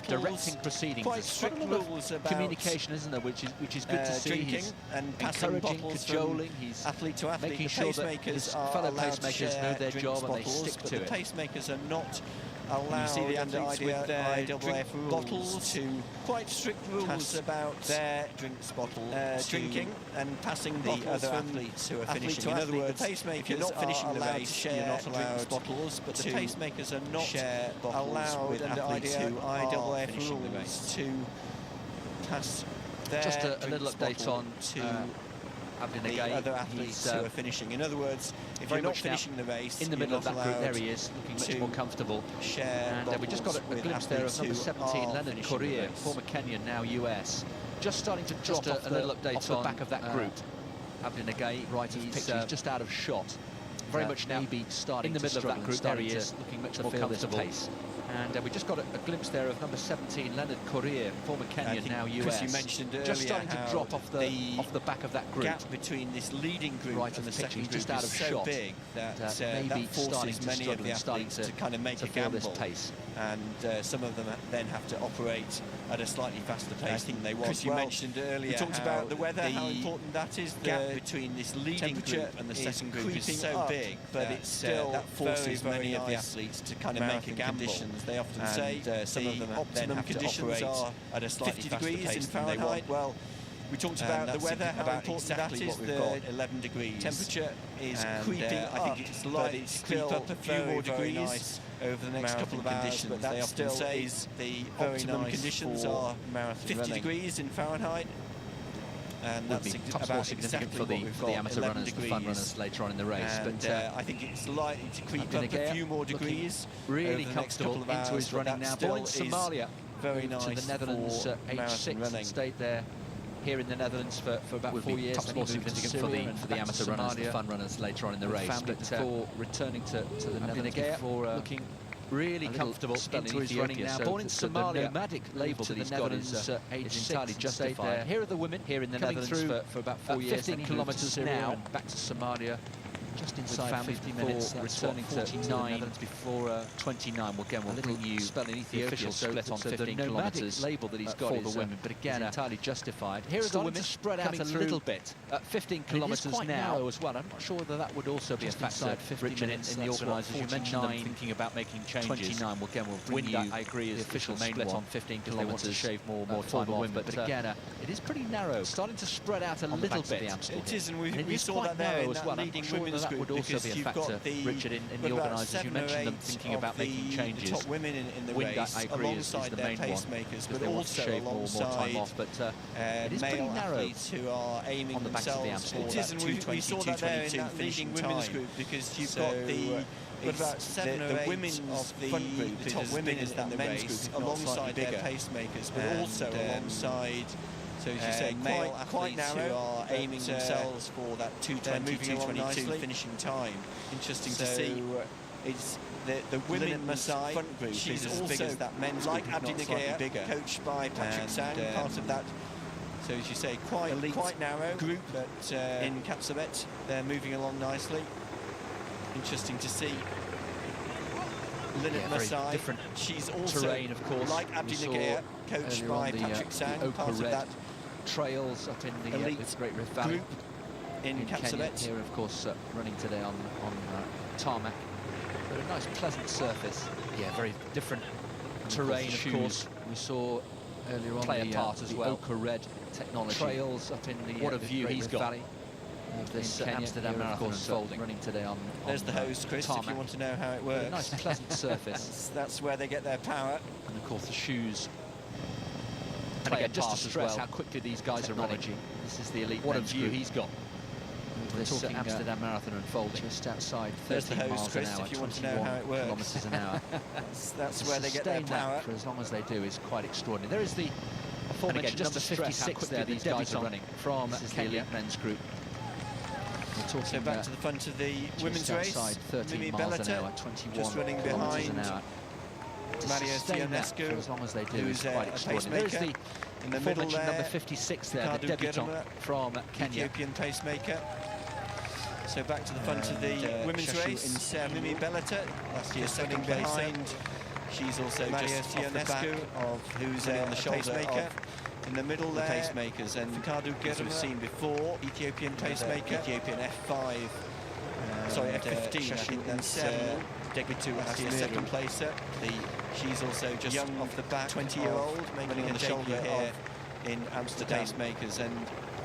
directing proceedings. Quite strict rules about communication, isn't there, which is good to see. He's and encouraging, cajoling, he's athlete to athlete, making sure that his fellow pacemakers know their job and they stick to it. The pacemakers are not allowed, you see the athletes with their drink bottles, to quite strict rules about their drinks bottles, drinking and passing the other athletes who are finishing. In other words, pacemakers, if you're not finishing the race, you're not allowed bottles, but the pacemakers are not allowed with athletes who are finishing the race to pass their just a little update on the other athletes who are finishing. In other words, if you're not finishing the race, in the middle of that group, there he is, looking much more comfortable. And we just got a glimpse there of number 17, Leonard Korir, former Kenyan, now US. Just starting to drop off a little update off the back of that group. Abdi Nagay, right of picture, he's just out of shot. Very much now starting in the middle of that group. There he is, looking much more comfortable. And we just got a glimpse there of number 17, Leonard Korir, former Kenyan, now US. Chris, you mentioned earlier just starting to drop off the back of that group. Gap between this leading group right and the second group just out of shot. So big that maybe that forces many of the athletes to kind of make a gamble. Pace. And some of them then have to operate at a slightly faster pace than they want. Chris, you mentioned earlier, we talked about the weather, how important that is. The gap between this leading group and the second group is so big, but it's still that forces many of the athletes to kind of make a gamble. They often say some of them optimum conditions are at a slightly 50 degrees in Fahrenheit. Well, we talked about the weather, how important that is. The 11 degrees temperature is creeping up. I think it's likely to creep up a few more degrees over the next couple of hours, but that often says the optimum conditions are 50 degrees in Fahrenheit. And that's about significant for the amateur runners, the fun runners later on in the race. But I think it's likely to creep up a few more degrees. Really comfortable into his running now. Born in Somalia, very nice to the Netherlands at age 6 and stayed there here in the Netherlands for about 4 years. Much more significant for the amateur runners, the fun runners later on in the race. But before returning to the Netherlands, before looking really comfortable into his running now. Born in Somalia, the nomadic label that he's got is age entirely justified. Here are the women here in the Netherlands for about 4 years. 15 kilometres now back to Somalia. Just inside 50 minutes, returning to 49 before 29. Well, again, we'll bring you the official split on 15 kilometres label that he's got for the women, but again, entirely justified. Here are the women spread out a little bit. 15 kilometres now as well. I'm not sure whether that would also be a factor, Richard, in the organisers. You mentioned them thinking about making changes. 29. Well, again, we'll bring you I agree, the official split on 15 kilometres. They want to shave more time off, but again, it is pretty narrow. Starting to spread out a little bit. It is, and we saw that there in that leading women's that would also be a factor, Richard, in the organisers. You mentioned them thinking about making changes. The top women in the race, I agree, is the main pacemakers, but also shave more time off. But it is pretty narrow who are aiming on the back of the Amstel. It is, and we saw that there in that leading women's group, because you've got the women's front group, the top women in the race, alongside their pacemakers, but also alongside. So as you say, quite narrow, who are aiming themselves for that 2:20, 2:22 finishing time. Interesting to see. It's the women's front group is as big as that men's group, like Abdi Nagaya, coached by Patrick Sang, part of that. So as you say, quite narrow group, but in Kapsabet, they're moving along nicely. interesting to see. Linnet very Masai, different she's also, terrain, of course. like Abdi Nagaya, coached by Patrick Sang, part of that trails up in the elite Great Rift Valley group in Kenya. Kapsabet. Here, of course, running today on tarmac. But a nice, pleasant surface. Yeah, very different terrain, of course. We saw earlier on play a part as well. Ochre red technology. Trails up in the what a view he's got. Valley. This Amsterdam Marathon unfolding. Running today on There's the hose, Chris, tarmac. if you want to know how it works. A nice, pleasant surface. That's where they get their power. And of course the shoes. And again, just to stress how quickly these guys are running. This is the elite. What a view he's got. This Amsterdam Marathon unfolding just outside 13 miles Chris, an hour, if you want to know how it works. kilometres an hour. That's where they get their power. For as long as they do is quite extraordinary. There is the aforementioned just number 56 there. These guys are running from the elite men's group. We're talking so back to the front of the women's race. 13 miles an hour, 21 just running behind an hour. Maria Sionescu, as long as they do, who's quite extraordinary. There's the in the middle there, number 56 there, the debutant from Kenya. Ethiopian pacemaker. So back to the front of the women's race. Mimi Bellata, last year second behind. She's also Maria just off the back of who's on the shoulder in the middle there. Pacemakers and Fikadu Germa, as we've seen before, Ethiopian pacemaker, Ethiopian F5. Sorry, F15. I think that's Degitu, last year second placer. She's also just young off the back, 20-year-old, making on the shoulder here in Amsterdam. Pacemakers, and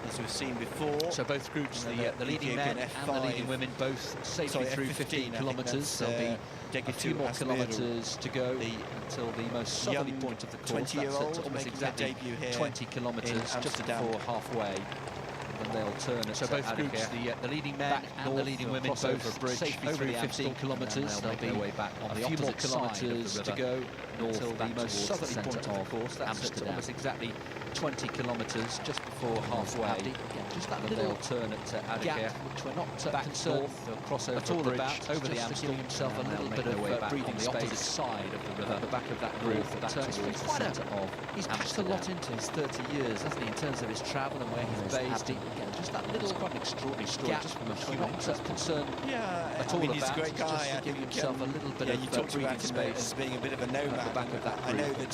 as we've seen before. So both groups, the leading men and the leading women, both safely through 15 kilometres. There'll be a few more kilometres to go until the most southerly point of the course. 20-year-old almost exactly 20 kilometres just before halfway. And they'll turn it. So both groups, the leading men and the leading women, both safely through 15 kilometres. There'll be way back on a few more kilometres to go until the most southerly point of the course. That's almost exactly 20 kilometres just before halfway. Just that little turn at gap, which we're not concerned at all about. Over the Amstel, giving himself a little bit of breathing space on the opposite side of the river, at the back of that group. He's packed a lot into his 30 years, hasn't he, in terms of his travel and where he's based. Just that little, quite an extraordinary story, just from a human concern at all about. He's a great guy. I think himself a little bit of breathing space as being a bit of a nomad at the back of that group. I know that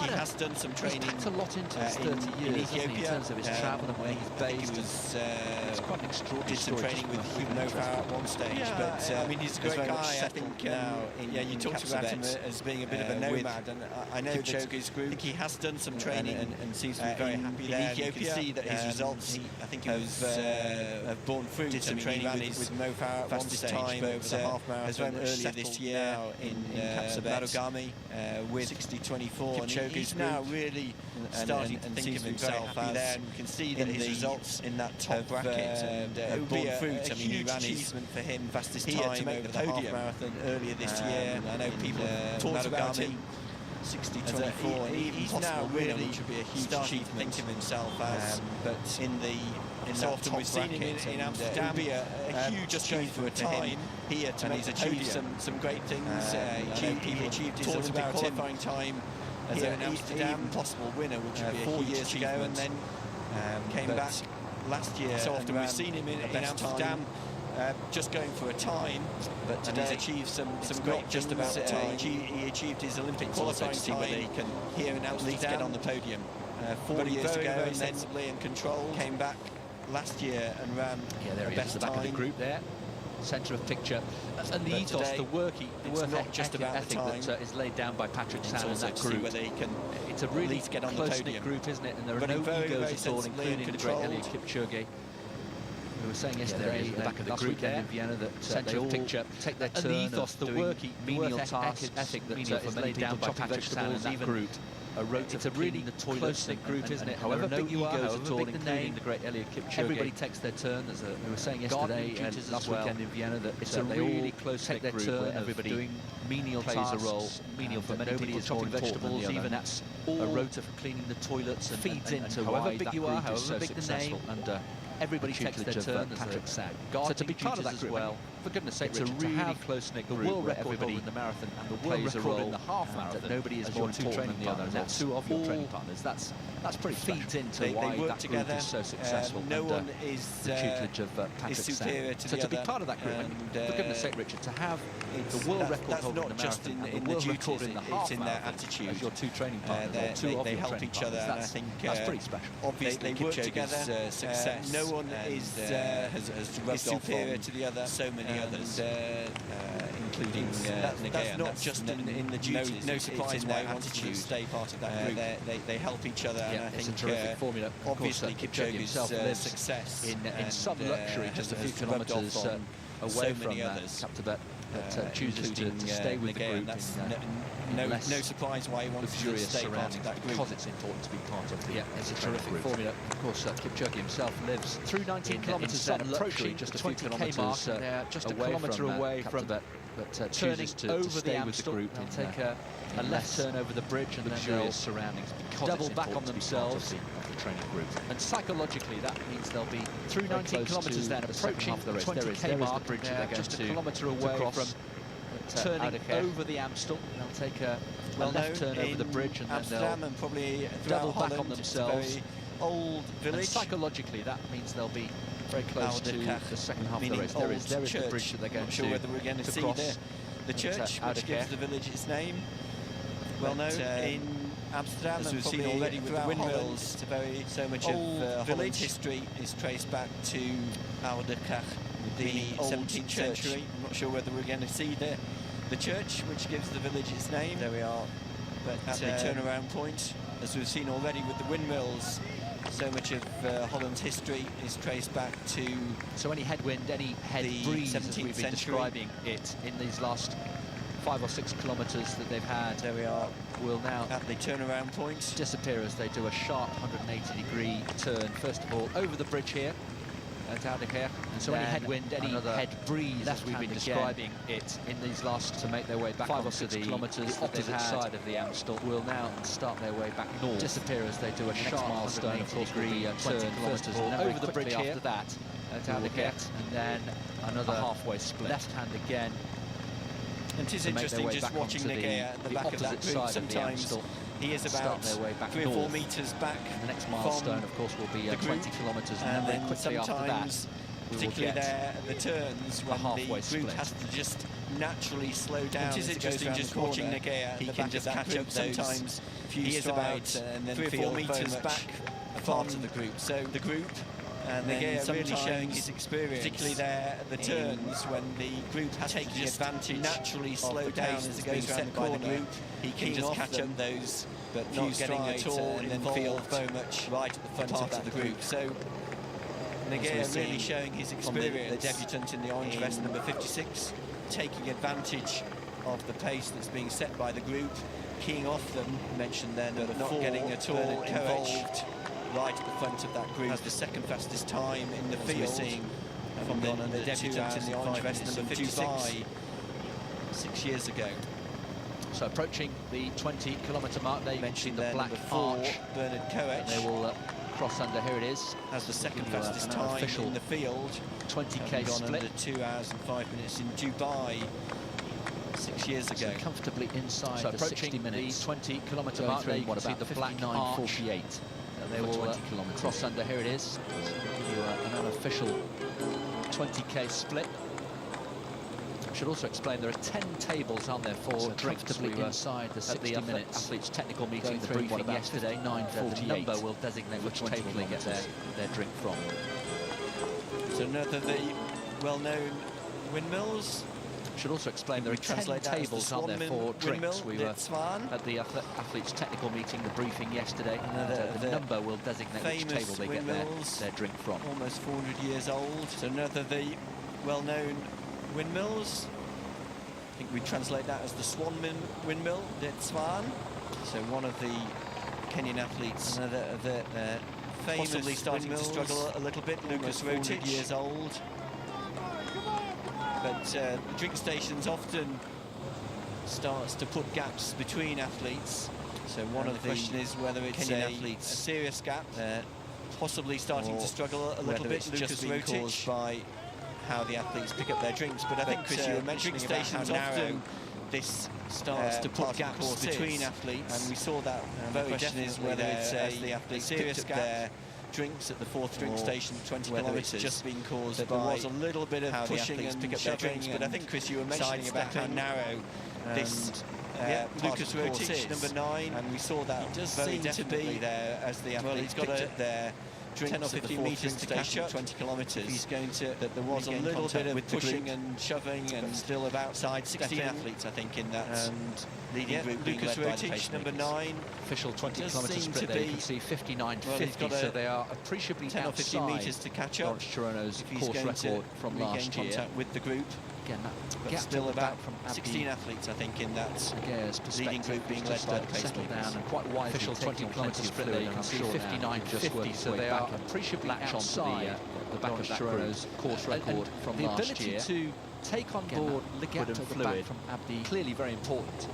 he has done some training. He's packed a lot into his 30 years, Ethiopia, in terms of his travel and where he's based. It's quite an extraordinary story. Did some training with human know-how at one stage, but I mean, he's a great guy. I think now. You talked about him as being a bit of a nomad, and I know Kipchoge's group. I think he has done some training and seems to be very happy there. You can see that his results, I think, have borne fruit. Did some training with Mo Farah at one stage, over the half marathon earlier this year in Marugame with 60:24. And he's now really starting to think of himself as there, and we can see that his results in that top bracket have borne fruit. I mean, he ran his for him fastest time to make the podium marathon earlier this year. I know people talked about him. 60:24, and he's now really which would be a huge achievement to think of himself as. But so often we've seen him in Amsterdam, be a huge achievement for a time here, and he's achieved some great things. He achieved his Olympic qualifying time here in Amsterdam, possible winner, which would be 4 years ago, and then came back last year. So often we've seen him in Amsterdam. Just going for a time, but he's achieved some great just about the time. He achieved his Olympic qualifying time. Whether he can here in Amsterdam get on the podium. 4 years ago, and sensibly and controlled. Came back last year and ran the best time. The back of the group there, centre of picture, and the ethos, the work ethic that is laid down by Patrick Sang and that group. Whether he can, it's a really close-knit group, isn't it? And there are no egos at all, including the great Eliud Kipchoge. We were saying yesterday at the back of the group there in Vienna that centre of picture, take their turn, and the ethos, the work menial tasks, ethic that is laid down by Patrick Sang and that group. It's a really close-knit group, isn't it? However big you are, however big the name, the great Eliud Kipchoge. Everybody takes their turn. We were saying yesterday and last weekend in Vienna that it's a really close-knit group where everybody doing menial plays a role. Menial for many people, chopping vegetables, even a rota for cleaning the toilets, and feeds into however big you are, however big the name. And everybody takes their turn. Patrick Sang. So to be part of that group, well, for goodness sake, it's a really close-knit group. The world record in the marathon and the world record in the half marathon. Nobody is more important than the other. And that's two of your training partners. That's pretty feeds into why that group is so successful. No one is the tutelage of Patrick Sang. So to be part of that group, and for goodness sake, Richard, to have the world record holder in the marathon and the world record in the half marathon as your two training partners, they help each other, and I think that's pretty special. Obviously, they work together. Success. No one is superior to the other. So many others, including Nagaya. That's not just in the duties. No surprise why they wanted to stay part of that group. They help each other, and I think it's a terrific formula. Obviously, Kipchoge himself lives success in some luxury, just a few kilometres away from Captivet, but chooses to stay with the group. No surprise why he wants to stay part of that group. Because it's important to be part of the it's a terrific formula. Of course, Kipchoge himself lives through 19 kilometres, then approaching just a few kilometres, just a kilometre away from that. But turning over the Amstel, they'll take a left turn over the bridge, and then they'll surroundings double back on themselves. The training group, and psychologically that means they'll be through 19 kilometres, then approaching the 20k mark, bridge that they're going just a kilometre away from turning over the Amstel. They'll take a left turn over the bridge, and then they'll probably double back on themselves. Old village. And psychologically that means they'll be very close to the second half of the race. There is the bridge that they're going to whether we're going to see cross the church, which gives the village its name. Well known in Amsterdam, as we've seen already with the windmills. So much of village history is traced back to Ouderkerk, the 17th century. I'm not sure whether we're going to see the church, which gives the village its name. There we are. But at the turnaround point, as we've seen already with the windmills, so much of Holland's history is traced back to any headwind, any head breeze, as we've been describing it in these last 5 or 6 kilometres that they've had. There we are. Will now at the turnaround point disappear as they do a sharp 180-degree turn. First of all, over the bridge here at Ouderkerk. And so any headwind, any head breeze, as we've been describing it in these last, to make their way back 5 or 6 kilometres, the opposite side of the Amstel, will now start their way back north. Disappear as they do a sharp milestone, of course, will be 20 kilometres over the bridge here after that at Ouderkerk, and then another halfway split. Left hand again. And it is interesting just watching Nagaya at the back of that group. Sometimes he is about 3 or 4 metres back. And the next milestone, of course, will be 20 kilometres, and then quickly after that, particularly there at the turns, when the group has to just naturally slow down. It is interesting just watching Nagaya. He can just catch up sometimes. He is about 3 or 4 metres back part of the group. So the group. And Nagaya really showing his experience, particularly there at the turns when the group has to take advantage, naturally slow down as it goes around by the group. He can just catch up those, but not getting at all and then feel very much right at the front part of the group. So Nagaya really showing his experience. The debutant in the orange vest, number 56, taking advantage of the pace that's being set by the group, keying off them. Mentioned then, but not getting at all involved. Right at the front of that group, has the second fastest time in the field, seeing from the debutant in the orange vest, number 56, 6 years ago. So approaching the 20-kilometre mark, they mentioned the black arch. Bernard Koech. They will cross under. Here it is. Has the second fastest time in the field. 20k split. Under 2 hours and 5 minutes in Dubai 6 years ago. So comfortably inside the 60 minutes. The 20-kilometre mark. There you can see the black 9:48. They will cross under. Here it is. So we'll give you an unofficial 20k split. I should also explain there are 10 tables on there for comfortably inside the 60 minutes. Athletes technical meeting, the briefing yesterday, 9:48. The number will designate which table they get their drink from. So another of the well-known windmills. Should also explain there are 10 tables on there for drinks. We were at the athletes technical meeting, the briefing yesterday. The number will designate which table they get their drink from. Almost 400 years old. So another of the well-known windmills. I think we translate that as the Swan windmill, Det Swan. So one of the Kenyan athletes, another of the famous possibly starting to struggle a little bit. Lucas Rotich, years old. But the drink stations often starts to put gaps between athletes. So one of the question is whether it's a serious gap. possibly starting to struggle a little bit. Lucas caused by how the athletes pick up their drinks. But I think, Chris, you were mentioning about how narrow this starts to put gaps between athletes, and we saw that very definitely whether it's as the athletes picked up their drinks at the fourth drink station, 20 kilometres, just being caused by there was a little bit of pushing and pick up their drinks. But I think, Chris, you were mentioning about how narrow this Lucas Rotich, number 9, and we saw that does very definitely there as the athletes picked up their 10 or 15 metres to catch up 20 kilometres. He's going to that there was a little bit of pushing and shoving, and still about 16 athletes, I think, in that and leading group. Lucas Rotich, number 9, official 20 kilometre split there. You can see 59.50, so they are appreciably 10 or 15 metres to catch up. Lawrence Chirono's course record from last year. Contact with the group. Again, that gap still about from 16 athletes, I think, in that leading group being led by the pacemakers. And quite wide. Official 20 kilometre split there. You can see 59.50, so they are appreciably outside the back of Chirono's course record from last year. To take on board liquid and fluid from Abdi, clearly very important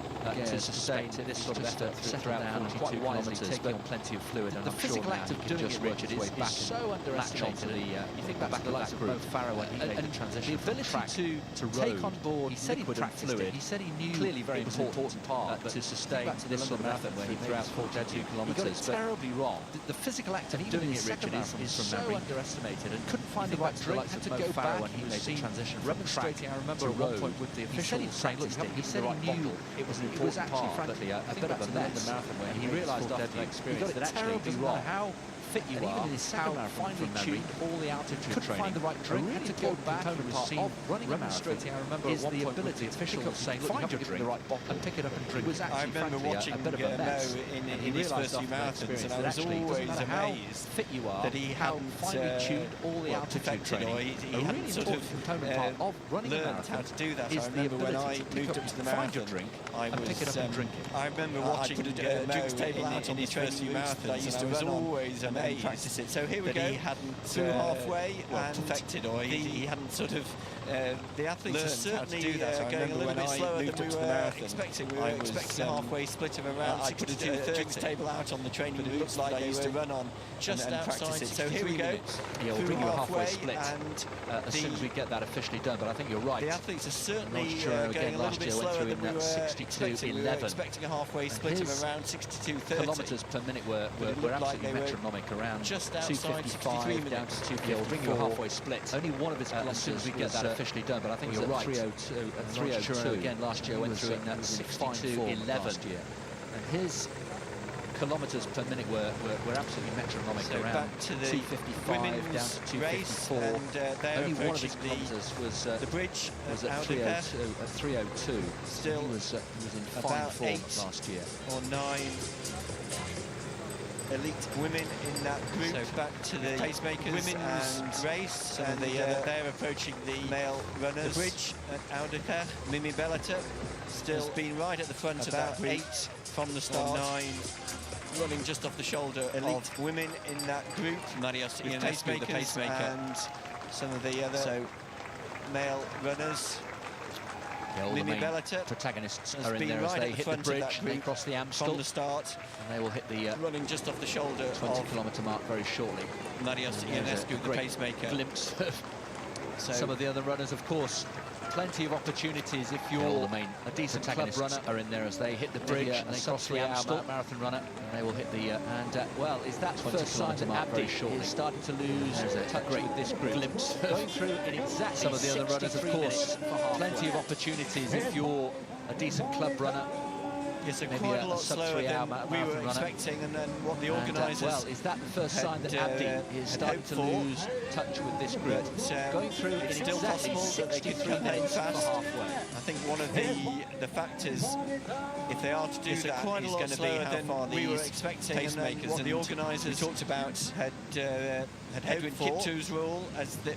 to sustain this sort of effort throughout 42 kilometres, taking on plenty of fluid. And the physical act of doing it, Richard, is so underestimated. You think back to the likes of Mo Farah when he made the transition from track to take on board liquid and fluid. He said he knew clearly very important part to sustain this sort of effort when he throughout 42 kilometres. He got it terribly wrong. The physical act of doing it, Richard, is so underestimated, and couldn't find the right drink. Had to go back when he made the transition from track. I remember at one point with the official practiced it. He said he knew it was an important part, frankly, a bit of a marathon where he realised after the experience that actually it doesn't matter how fit you are, in his second marathon finely tuned all the altitude training. Find the right drink, had to go back and part of running a marathon. I remember is the ability to pick up saying, find your drink and pick it up and drink. I remember watching a bit of a mess in his first few marathons, and I was always amazed fit you are that he hadn't finely tuned all the altitude training. He hadn't sort of component part of running a marathon. How to do that. I remember when I moved up to the marathon, I was I remember watching the drinks table out in his first few marathons, and I was always amazed. Practice it. So here we go. He hadn't halfway and perfected, or he hadn't sort of. The athletes are certainly do that. Going a little bit slower than we were expecting. We were expecting a halfway split of around 62 drinks table out on the training, but it looks like they used to run on just outside it. So here we go. Yeah, we'll bring you a halfway split as soon as we get that officially done. But I think you're right. The athletes are certainly going a little bit slower than we were expecting. We were expecting a halfway split of around 62.30 kilometres per minute. We're absolutely metronomic, around just outside 255 down to 254. We'll bring you a halfway split. Only one of his kilometres as soon as we get that officially done, but I think you're right. 302, 302 again last year, went through in 62.11 last year, and his kilometres per minute were absolutely metronomic, so around back to the 255 down to 254. Only one of his kilometres was the bridge was at 302. Still, he was in fine form last year. Or 9 elite women in that group. So back to the pacemakers women's race, and they're approaching the male runners. The bridge at Audica, Mimi Bellata still been right at the front, about 8 from the start. 9 running just off the shoulder of women in that group. Marios Ionescu, the pacemaker, and some of the other male runners. Yeah, all Mimi the main Bellata protagonists are in there as they hit the bridge and they cross the Amstel from the start, and they will hit the running just off the shoulder 20-kilometre mark very shortly. Marios Ionescu, the pacemaker. Glimpse of some of the other runners, of course. Plenty of opportunities if you're a decent club runner are in there as they hit the bridge and they cross the Amstel. Marathon runner, and they will hit the well, is that first sign that Abdi is starting to lose touch with this group. Glimpse going through in exactly some of the other runners, of course. Plenty of opportunities if you're a decent club runner. Yes, so quite a lot slower than we were expecting, and then what the organisers well, is that the first sign that Abdi is starting to lose touch with this group? But, going through it's still possible that they could cut that fast. I think one of the factors, if they are to do that, is going to be how far we were expecting pacemakers. What the organisers talked about had Edwin Kiptu's role as the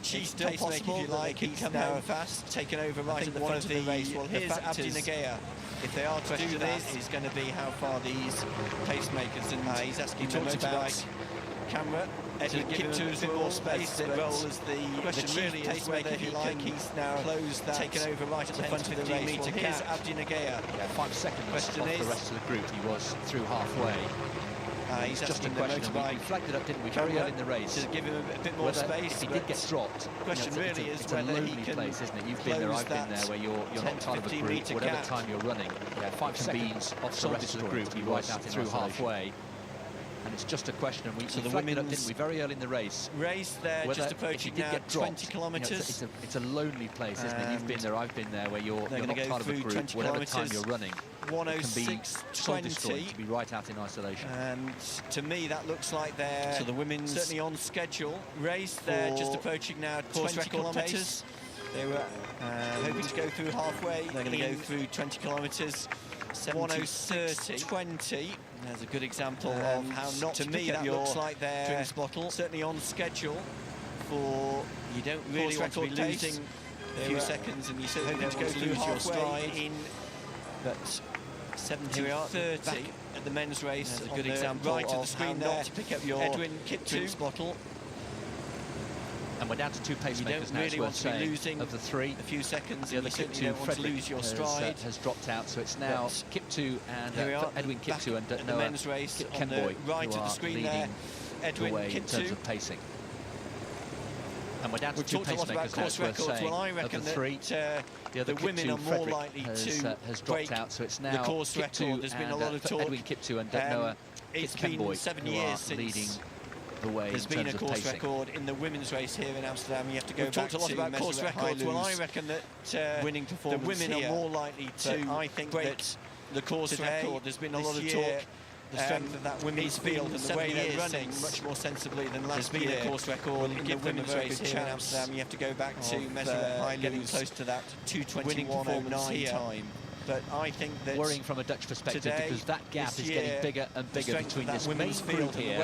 chief pacemaker, if you like. He's now fast, taken over right at the front of the race. Well, here's Abdi Nagaya. If they are to do that, is going to be how far these pacemakers, and he's asking the motorbike camera to give him a bit more space. The role as the question really is whether if you like, he's now closed that, taken over right at the front of the race. Well, here's Abdi Nagaya. Yeah, 5 seconds question off the rest of the group. He was through halfway. He's just a asking the question. We motorbike flagged it up, didn't we, very early in the race, to give him a bit more space. If he did get dropped, the question really is it's a whether lonely he can place, isn't it? You've been there, I've been there, where you're not part of a group. Whatever time you're running, 5 seconds off the rest of the group, you right out through halfway. And it's just a question, and we flagged it up, didn't we, very early in the race. Race there, just approaching now 20 kilometres. It's a lonely place, isn't it? You've been there, I've been there, where you're not part of a group. Whatever time you're running, it can be soul-destroying to be right out in isolation. And to me, that looks like they're the women's certainly on schedule. Race there, just approaching now 20 kilometres. They were hoping to go through halfway. They're going to go through 20 kilometres. 10:30. There's a good example of how not to me that looks like they're drinks bottle. Certainly on schedule for you don't really want to be losing a few seconds, and you certainly don't want to lose your stride in. But 70:30 at the men's race. There's a good example right of the screen there to pick up your Edwin drinks bottle. And we're down to 2 pacemakers now, really want to be losing of the 3. A few seconds, the other Kiptu, Frederick, has dropped out, so it's now Kiptu and Edwin Kiptu and Noah men's race Kenboy, right at the screen there. Edwin the way Kiptu. in terms of pacing. And we're down to We've 2 talked a lot about pacemakers now, course records. Well, I reckon that 3. The other women are more likely to has dropped out, so it's now the course record. There's been a lot of talk. Edwin Kiptu and Noah Kenboy, 7 years since leading the way. There's been a course record in the women's race here in Amsterdam. You have to go back to. We've talked a lot about course records. Well, I reckon that winning performance, the women are more likely to. I think that the course record. There's been a lot of talk. The strength of that women's field and the way they're running much more sensibly than last year. There's been a course record in the women's race here in Amsterdam. You have to go back to measure getting close to that 2:21.09 time. But I think that worrying from a Dutch perspective, because that gap is getting bigger and bigger between this main group here,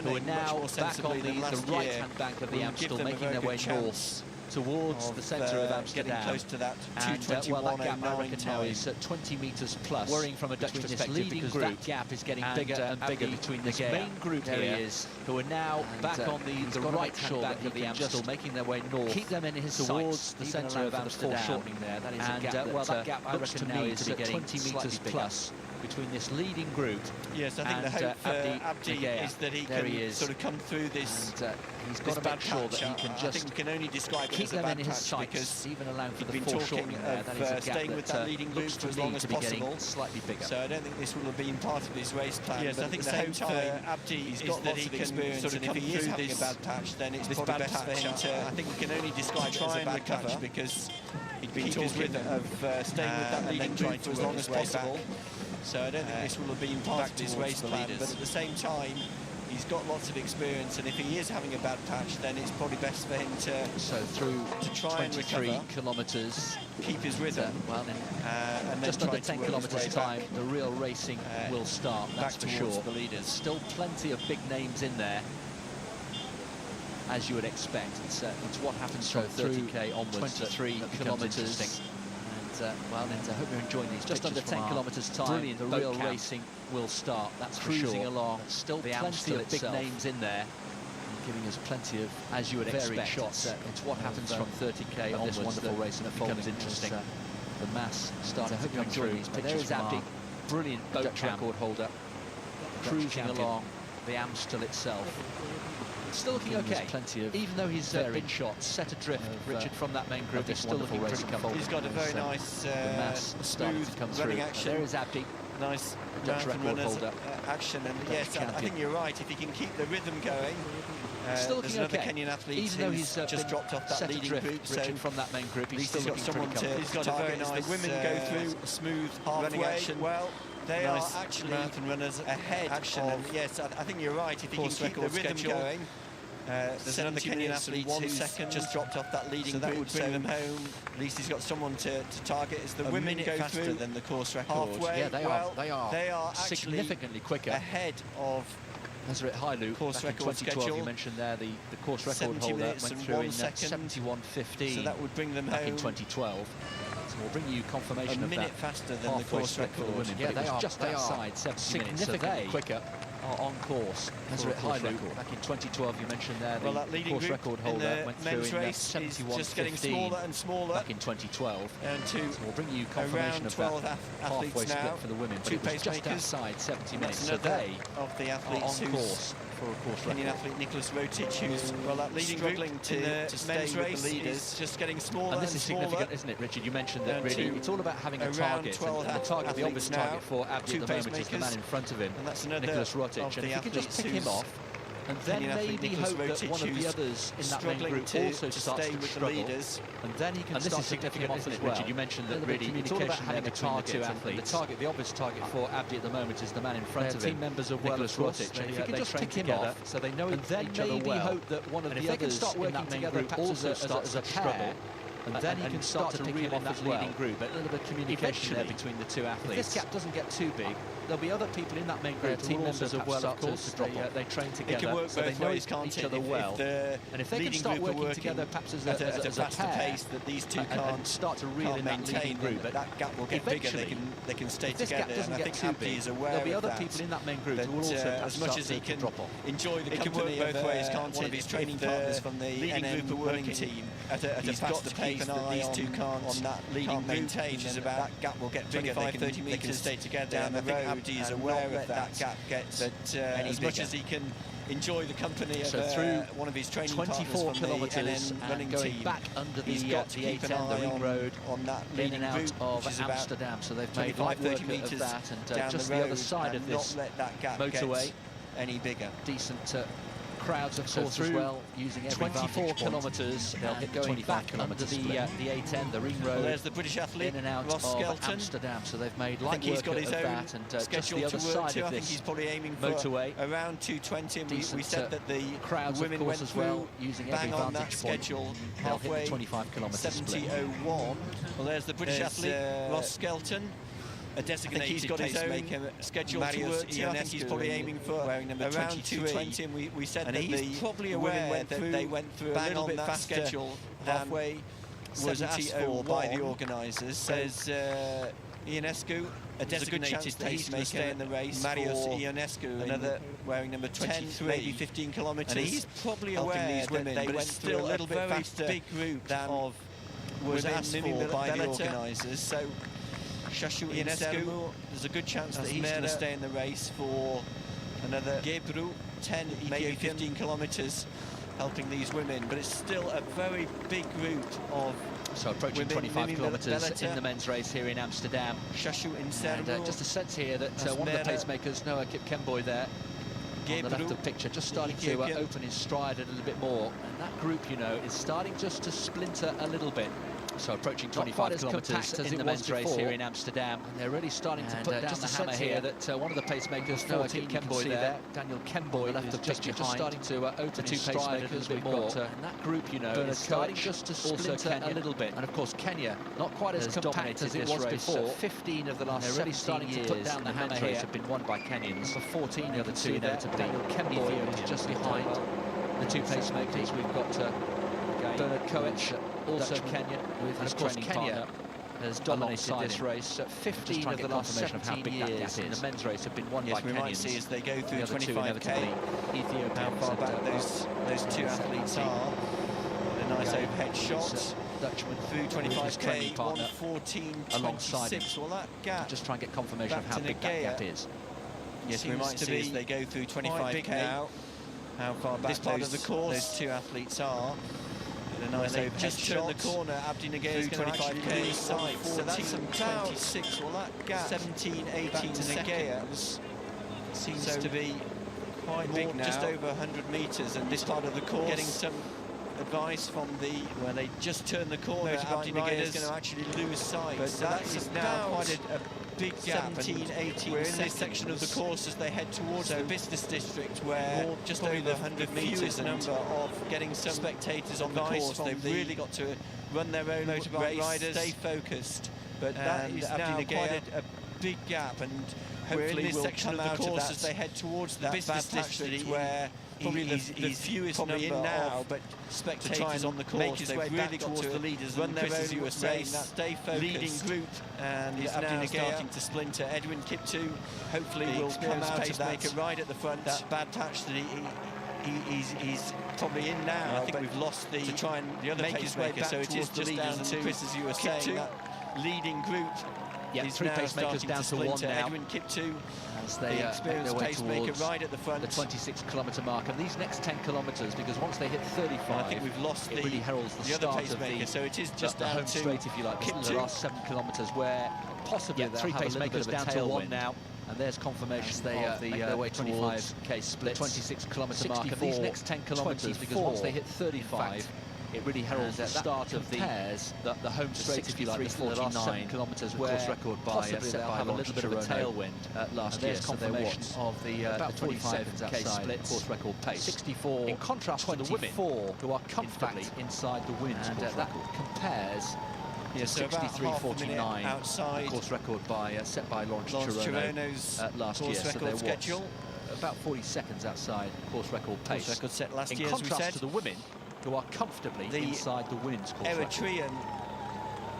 who are now back on the right-hand bank of the Amstel, making their way north towards the centre of Amsterdam. Getting close to that 2:21.09 well, that gap I reckon now is 20 metres plus. Worrying from a Dutch perspective, because that gap is getting bigger and bigger between this main group here, who are now back on the right-hand bank of the Amstel, making their way north. Keep them in his towards the centre of Amsterdam. Shortening there, that is a gap that gap I reckon now is 20 metres plus between this leading group. Yes, I think the hope for Abdi is that he can sort of come through this. He's got to make sure that he can just. I think we can only describe it as a bad patch, because even allowing for the been talking of staying with that leading group for as long as possible. Slightly bigger. So I don't think this will have been part of his race plan. Yes, I think the hope for Abdi is that he can sort of come through this. If he is having a bad patch, then it's probably best for him to. I think we can only describe it as a bad patch, because he'd been talking of staying with that leading group for as long as possible. So I don't think this will have been part of his race plan, but at the same time, he's got lots of experience, and if he is having a bad patch, then it's probably best for him to try and 23 kilometres, keep his rhythm. And just under 10 kilometres time, the real racing will start. That's for sure. The leaders. Still plenty of big names in there, as you would expect. It's what happens from 30k onwards. 23 kilometres. I hope you're enjoying these. Just under 10 kilometres time, the real racing will start. That's for sure. Cruising along, still plenty of big names in there, giving us plenty of, as you would expect, shots. It's what happens from 30k onwards. This wonderful race, and it becomes interesting. The mass starting to come through. There is Abdi, brilliant boat record holder, cruising along the Amstel itself. Still looking okay, even though he's been shot, set adrift, Richard, from that main group. He's still looking pretty comfortable. He's got a very nice, smooth running action. There is Abdi, nice Dutch record holder. Action, and yes, I think you're right. If he can keep the rhythm going, still looking there's another okay. Kenyan athlete even though he's just dropped off that leading group. Richard, from that main group, he's still looking pretty comfortable. He's got a very nice. The women go through a smooth running action. Well, they are actually marathon runners ahead of. Yes, I think you're right. If he can keep the rhythm going. There's another Kenyan athlete who's just dropped off that leading group, that would bring them home. At least he's got someone to target as the women go through than the course record. Halfway. Yeah, they are significantly quicker ahead of Nazareth Hailu. Course back in record 2012, schedule. You mentioned there the course record holder went through in 71:15. So that would bring them back home in 2012. So we'll bring you confirmation of that. A minute faster than the course record. Yeah, they are just outside 70 minutes. Significantly quicker. are on course. That's a high record. Back in 2012, you mentioned there, the that leading course group record in holder the went through men's in race is just getting 71.15 smaller and smaller. back in 2012. And So we'll bring you confirmation around of 12 that halfway athletes split now. for the women, but Two it was just pacemakers. outside 70 minutes. That's So another they of the are athletes on who's course for a course Kenyan record. athlete Nicholas Rotic, who's that leading struggling to stay men's with race the leaders, is just getting smaller And this is smaller. significant, isn't it, Richard? You mentioned that And really to it's all about having a around target, 12 and the target, the obvious athletes target now, for Abdi two at the moment is the man pacemakers. in front of him, And that's another Nicholas of Rotic. the And if you can just athletes pick him who's off, and then Kenyan athlete maybe Nicholas hope that Rotic, one of the who's others in that main struggling group to also starts stay to with the struggle, leaders. and then he can And this start is to pick him significant, off, isn't isn't it, it, Richard? Richard? You mentioned A that little bit really of it's all about communication having a there between the target, two and the athletes. target, the obvious target for Abdi at the moment is the man in front of him. Team members of well, Nicholas of course. Rotic. And if you They can just train pick him together, off, so they know and then each other maybe well, hope that one of and the if they can others start in working that main together, group perhaps also as starts a to struggle, pair, and then he can start to pick him off as well. leading group. But a little bit of communication there between the two athletes. If this gap doesn't get too big, there'll be other people in that main group, team members of well, of to course. drop off. They train It together, can work so they both know ways, can't each it? other well. And if they can leading start group are working together, perhaps as at a a faster pair, pace that these two and can't start to reel can't in that maintain, leading group, then but that gap will get bigger. They can stay if this together. gap doesn't And I get think too Abdi big, is aware there'll be of other that. people in that main group But, who will also as much as he can drop off. enjoy the It can company work both ways, of can't one it? of his training If partners from the leading NLB group are running working team at a he's got faster to pace keep an that eye these two can't on that leading can't group, maintain, which is and about that gap will get bigger. 25, 30 they can stay together down the and I think road. Abdi is and aware not let of that gap gets as much as he can enjoy the company of So through one of his training 24 partners from the kilometres NN and running going team. back under the He's got to keep an A10, the eye ring road, on that in leading and out group, of which is about Amsterdam. So they've made 25, light 30 work of metres that, and down just the the road, other side and of this not let that gap motorway. get any bigger. Decent crowds, of So course, through as well, using every 24 kilometres. They'll hit the going 25 back under kilometres the split. A10, the ring Well, road, there's the British athlete, in and out Ross of Skelton. Amsterdam. So they've made I light think he's work got his of own that, and just schedule the to other work side to. of I think he's this probably aiming for motorway. around 220, and we Decent, said that the crowds, women of course, went as well, through using bang every on that vantage point. schedule They'll hit halfway, the 25 kilometres split. 70.01. Well, there's the British athlete, Ross Skelton. A designated he's got his own pacemaker schedule to Marius work to. I think he's probably aiming for wearing number around 23. 220, and we said and that he's probably women aware went that through they went through a bang little on bit that faster schedule halfway was asked for by the organisers. Says Ionescu, a designated pacemaker in the race. Marius Ionescu, another wearing number 23, maybe 15 kilometres. And he's probably aware these women, that they but went it's through still a little bit very faster big group than of was women asked moving for by the Bellator. organisers. So Shashu Ionescu, there's a good chance that he's going to stay in the race for another Gebru, 10, maybe 15 kilometres, helping these women. But it's still a very big group of So approaching women, 25 kilometres Bellator. in the men's race here in Amsterdam. Shashu And Insermu, just a sense here that That's one of the Mera. pacemakers, Noah Kipkemboi there, on the left Gebru, of picture, just starting to Ethiopian. open his stride a little bit more. And that group, you know, is starting just to splinter a little bit. So approaching 25 kilometres in the men's race here in Amsterdam. And they're really starting to put down the hammer here that one of the pacemakers, Noah Kipkemboi there, Daniel Kemboi, left of picture, just starting to open his stride a little bit more. And that group, you know, is starting just to splinter a little bit. And of course Kenya, not quite as compact as it was before. 15 of the last 17 years, to put down the hammer here, have been won by Kenyans. Number 14, the other two there to Daniel Kemboi, is just behind the two pacemakers. We've got Bernard Koech, also Kenyan, with his training Kenya has dominated this race. 15 of the last 17 years in the men's race have been won by Kenyans. we might see as they go through 25k Ethiopia, how far back those two athletes are. A nice overhead shot. Dutchman Through training 25k, partner 1:14.26. Well, that gap. just try and get confirmation of how big that gap is. Yes, we might see as they go through 25k now how far back those two athletes are. And a nice overhead just shot. turned the corner, Abdi Nagaya is going to actually lose sight. So that's about 26. Well, that gap 17, 18 seconds seems to be quite big now. Just over 100 metres, and this part of the course getting some advice from where they just turn the corner. Abdi Nagaya is going to actually lose sight. But so that is now quite a big gap. 17, 18 we're in this section of the course as they head towards the business district, where just over 100 metres number of getting some spectators on the course. They've really got to run their own motorbike riders, stay focused. But that is now quite a big gap, and hopefully we'll section of the course as they head towards the business district, where probably the fewest number in now, but spectators on the course, make his way back towards the leaders, run their own race, stay focused, leading group, and is now starting to splinter. Edwin Kiptu hopefully will come out of that ride at the front. That bad patch that he's probably in now. I think we've lost the to try and the other make his way back, so it is just down to Chris, as you were saying, that leading group. Yeah, 3 pacemakers down to 1 now. Edwin Kiptu, as they experienced pacemaker right at the front, the 26-kilometre mark, and these next 10 kilometres, because once they hit 35, I think we've lost it really heralds the other start pacemaker. of the, so it is just the home straight, if you like, the last 7 kilometres, where possibly 3 pacemakers down to 1 now. And there's confirmation of the 25k split, 26-kilometre mark. And these next 10 kilometres, because once they hit 35, it really heralds the start of the pairs, the home straight, if you like, the 49 kilometres, where course record possibly they'll have a little bit of a tailwind last year. So confirmation of the 25k split, course record pace. 64. In contrast to the women, who are comfortably inside the wins, and that compares. Yes, so 63.49 outside. Course record set by Lawrence Chirono's last year. So they're schedule about 40 seconds outside course record pace. Course record set last year, in contrast to the women, who are comfortably inside the women's course record. Eritrean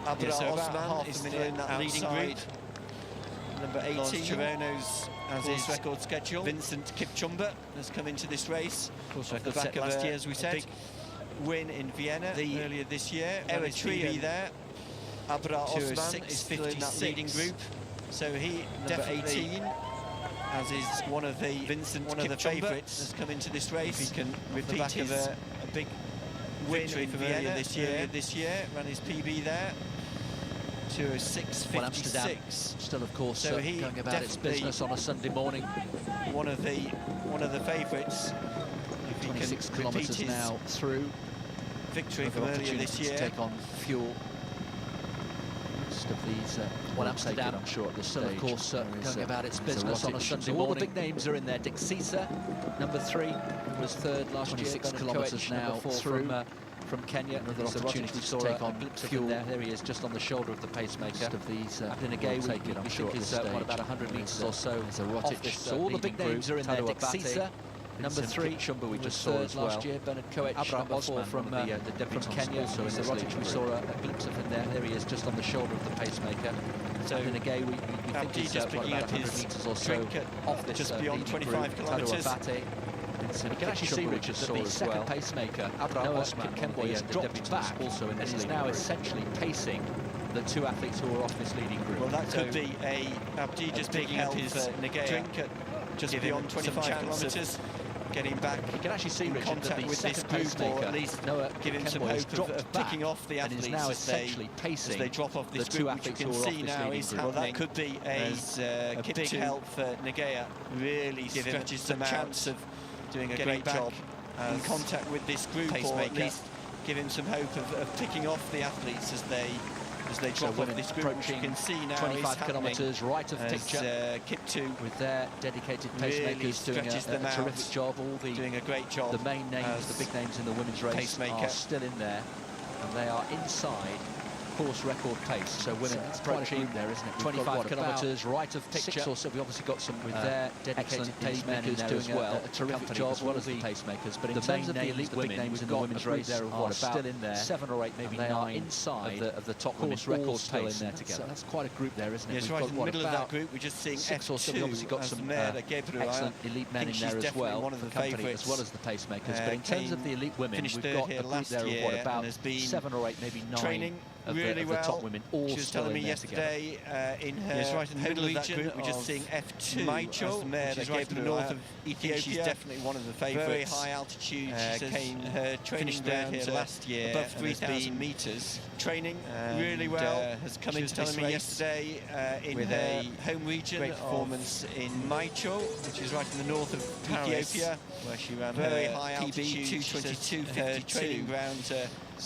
Osman is still in that leading group. Number 18, Chirono's course record schedule. Vincent Kipchumba has come into this race. Course record set last year, as we said. Win in Vienna earlier this year. Eritrean there. Abra Osman is still in that leading group, so he definitely 18, as is one of the favourites, has come into this race. If he can repeat his a big win from Vienna this year, ran his PB there. 2:06.56. Still, of course, so going about its business on a Sunday morning. One of the favourites. 26 kilometres now through. Victory from earlier this year. To take on fuel. Of these Amsterdam, I'm sure, at this stage. Of course, going about its business on a Sunday morning. All the big names are in there. Dick Caesar, number 3, was 3rd last year. 26 kilometres now through from Kenya. Another opportunity to take on fuel. There he is, just on the shoulder of the pacemaker. Of these, Abdinagay, we think is about 100 metres or so off this. So all the big names are in there. Dick Caesar, number 3, Chumba we just saw as well. Last year, Bernard Koech, number 4 from Kenya. So the Rogic, we saw a glimpse of him there. There he is, just on the shoulder of the pacemaker. So then again, we think he's just picking up his metres or so off this just beyond 25 kilometres. You can actually see, Richard, that the second pacemaker, Noah Kemboy, has dropped back also and is now essentially pacing the 2 athletes who are off this leading group. Well, that could be Abdi just picking up his drink at just beyond 25 kilometres. Getting back, you can actually see, Richard, contact with this group, or at least give him some hope of picking off the athletes now essentially pacing as they drop off this group, which you can see now is happening. Well, that could be a big help for Negea. Really stretches some chance of doing a great job in contact with this group, or at least give him some hope of picking off the athletes as they drop off this group, which you can see now 25 kilometres right of picture. Kiptu with their dedicated pacemakers doing a terrific job. All doing a great job. The main names, the big names in the women's race are still in there, and they are inside course record pace. So women approaching there, isn't it? 25 kilometres right of picture. 6 or so. We obviously got some with their dedicated pacemakers doing a terrific job as well as the pacemakers. But in terms of the elite women, names in the women's race are still in there. 7 or 8, maybe 9 inside of the top course record pace in there together. So that's quite a group there, isn't it? Yes, right in the middle of that group, we're just seeing 6 or so. We've obviously got some excellent elite men in there as well, one of the favourites, as well as the pacemakers. But in terms of the elite women, we've got a group there of about 7 or 8, maybe 9. Really of the top women, all she was telling me yesterday in her right in the middle of that group, we're just seeing F2 Maicho, she's right in the north of Ethiopia. She's definitely one of the favourites. Very high altitude. She came her training ground here last year, above 3,000 metres. Training really well. Has come into telling me yesterday in her home region. Great performance in Maicho, which is right in the north of Ethiopia, where she ran very high altitude 222.52 training ground.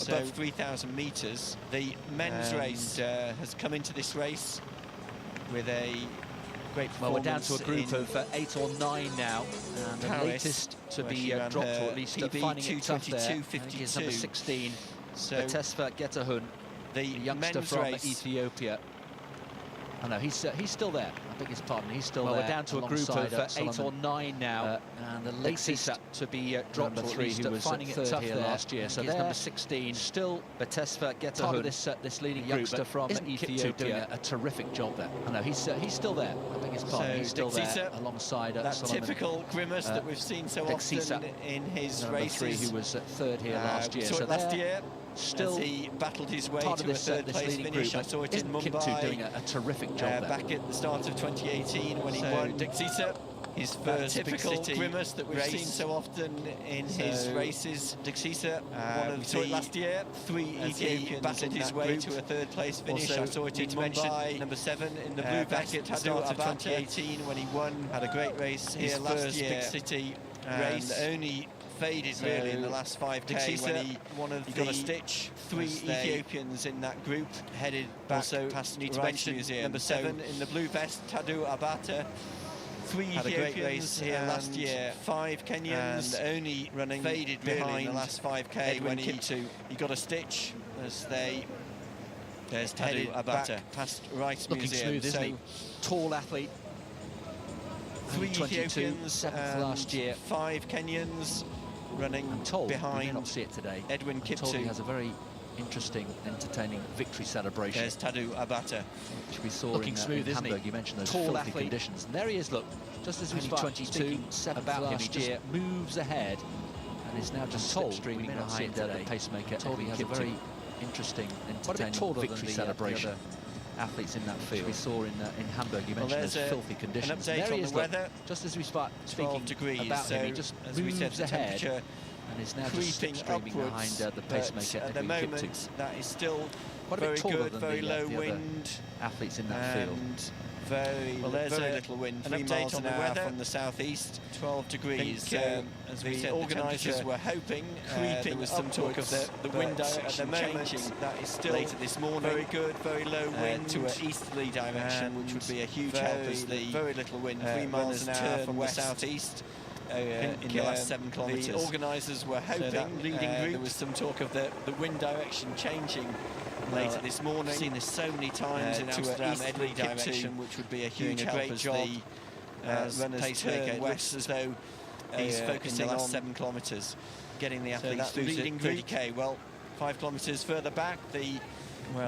Above 3,000 metres. The men's race has come into this race with a great performance. Well, we're down to a group of 8 or 9 now, and the latest to be dropped, or at least finding it tough there, is number 16, Tesfa Getahun, the youngster from Ethiopia. I know he's still there. I beg his pardon. He's still well, there. We're down to a group of 8 or 9 now, and the latest to be dropped number 3, who was finding it third tough here there. last year. So He's number number 16, still Betesfa gets part of this leading youngster group, from from Ethiopia, doing a terrific job there. I know he's still there. I beg his pardon. So He's still there Diksisa, alongside that Solomon. typical grimace that we've seen so Diksisa, often in his number races. 3, who was third here last year. So last year, still as he battled his way part to of this, a third-place leading finish. group. I saw it in Mumbai, doing a terrific job there. back at the start of 2018 when he won. Diksisa, his first typical big city grimace that we've seen so often in his races. Diksisa, one of the last year, 3 Ethiopians battled his way to a third-place finish. Also, I saw it in Mumbai, number 7 in the blue vest at the start of 2018 when he won. Had a great race here last year. Big city race, only faded really in the last 5k when he got a stitch. 3 Ethiopians in that group headed back also past the Rice Museum. Number 7 in the blue vest, Tadu Abata. 3 had Ethiopians a great race here last year. 5 Kenyans only running faded behind in the last 5k when he got a stitch as they headed back past Rice Looking Museum. Smooth, isn't he? Tall athlete. 3 Ethiopians, 7th last year. 5 Kenyans running behind. We may not see it today. Edwin Kiptu. He has a very interesting, entertaining victory celebration. There's Tadu Abata, which we saw looking smooth, in isn't Hamburg. He? You mentioned those tall filthy athlete. Conditions. And there he is, look. Just as we start 22, 7th about him, last year, moves ahead and is now just slipstreaming behind the pacemaker. He has a very interesting, entertaining victory celebration. Athletes in that field we saw in Hamburg. You mentioned those filthy conditions. An update there he on is, the weather. Just as we start speaking degrees, about him, he just as we said, moves ahead and is now just slipstreaming behind the pacemaker. At the moment, that is still quite a bit taller good, than very the low wind. Athletes in that field. Very little wind. 3 miles an hour from the southeast, 12 degrees. As we said, organisers were hoping, there was some talk of the wind direction changing. That is still later this morning. Very good, very low wind to an easterly direction, which would be a huge help as the very little wind. 3 miles an hour from the southeast. In the last 7 kilometres. The organisers were hoping, leading group, there was some talk of the wind direction changing later this morning. I've seen this so many times in Amsterdam, easterly direction, which would be a huge help as the runners turn west, as though he's focusing on 7 kilometres, getting the athletes through leading 30k. Well, 5 kilometres further back, the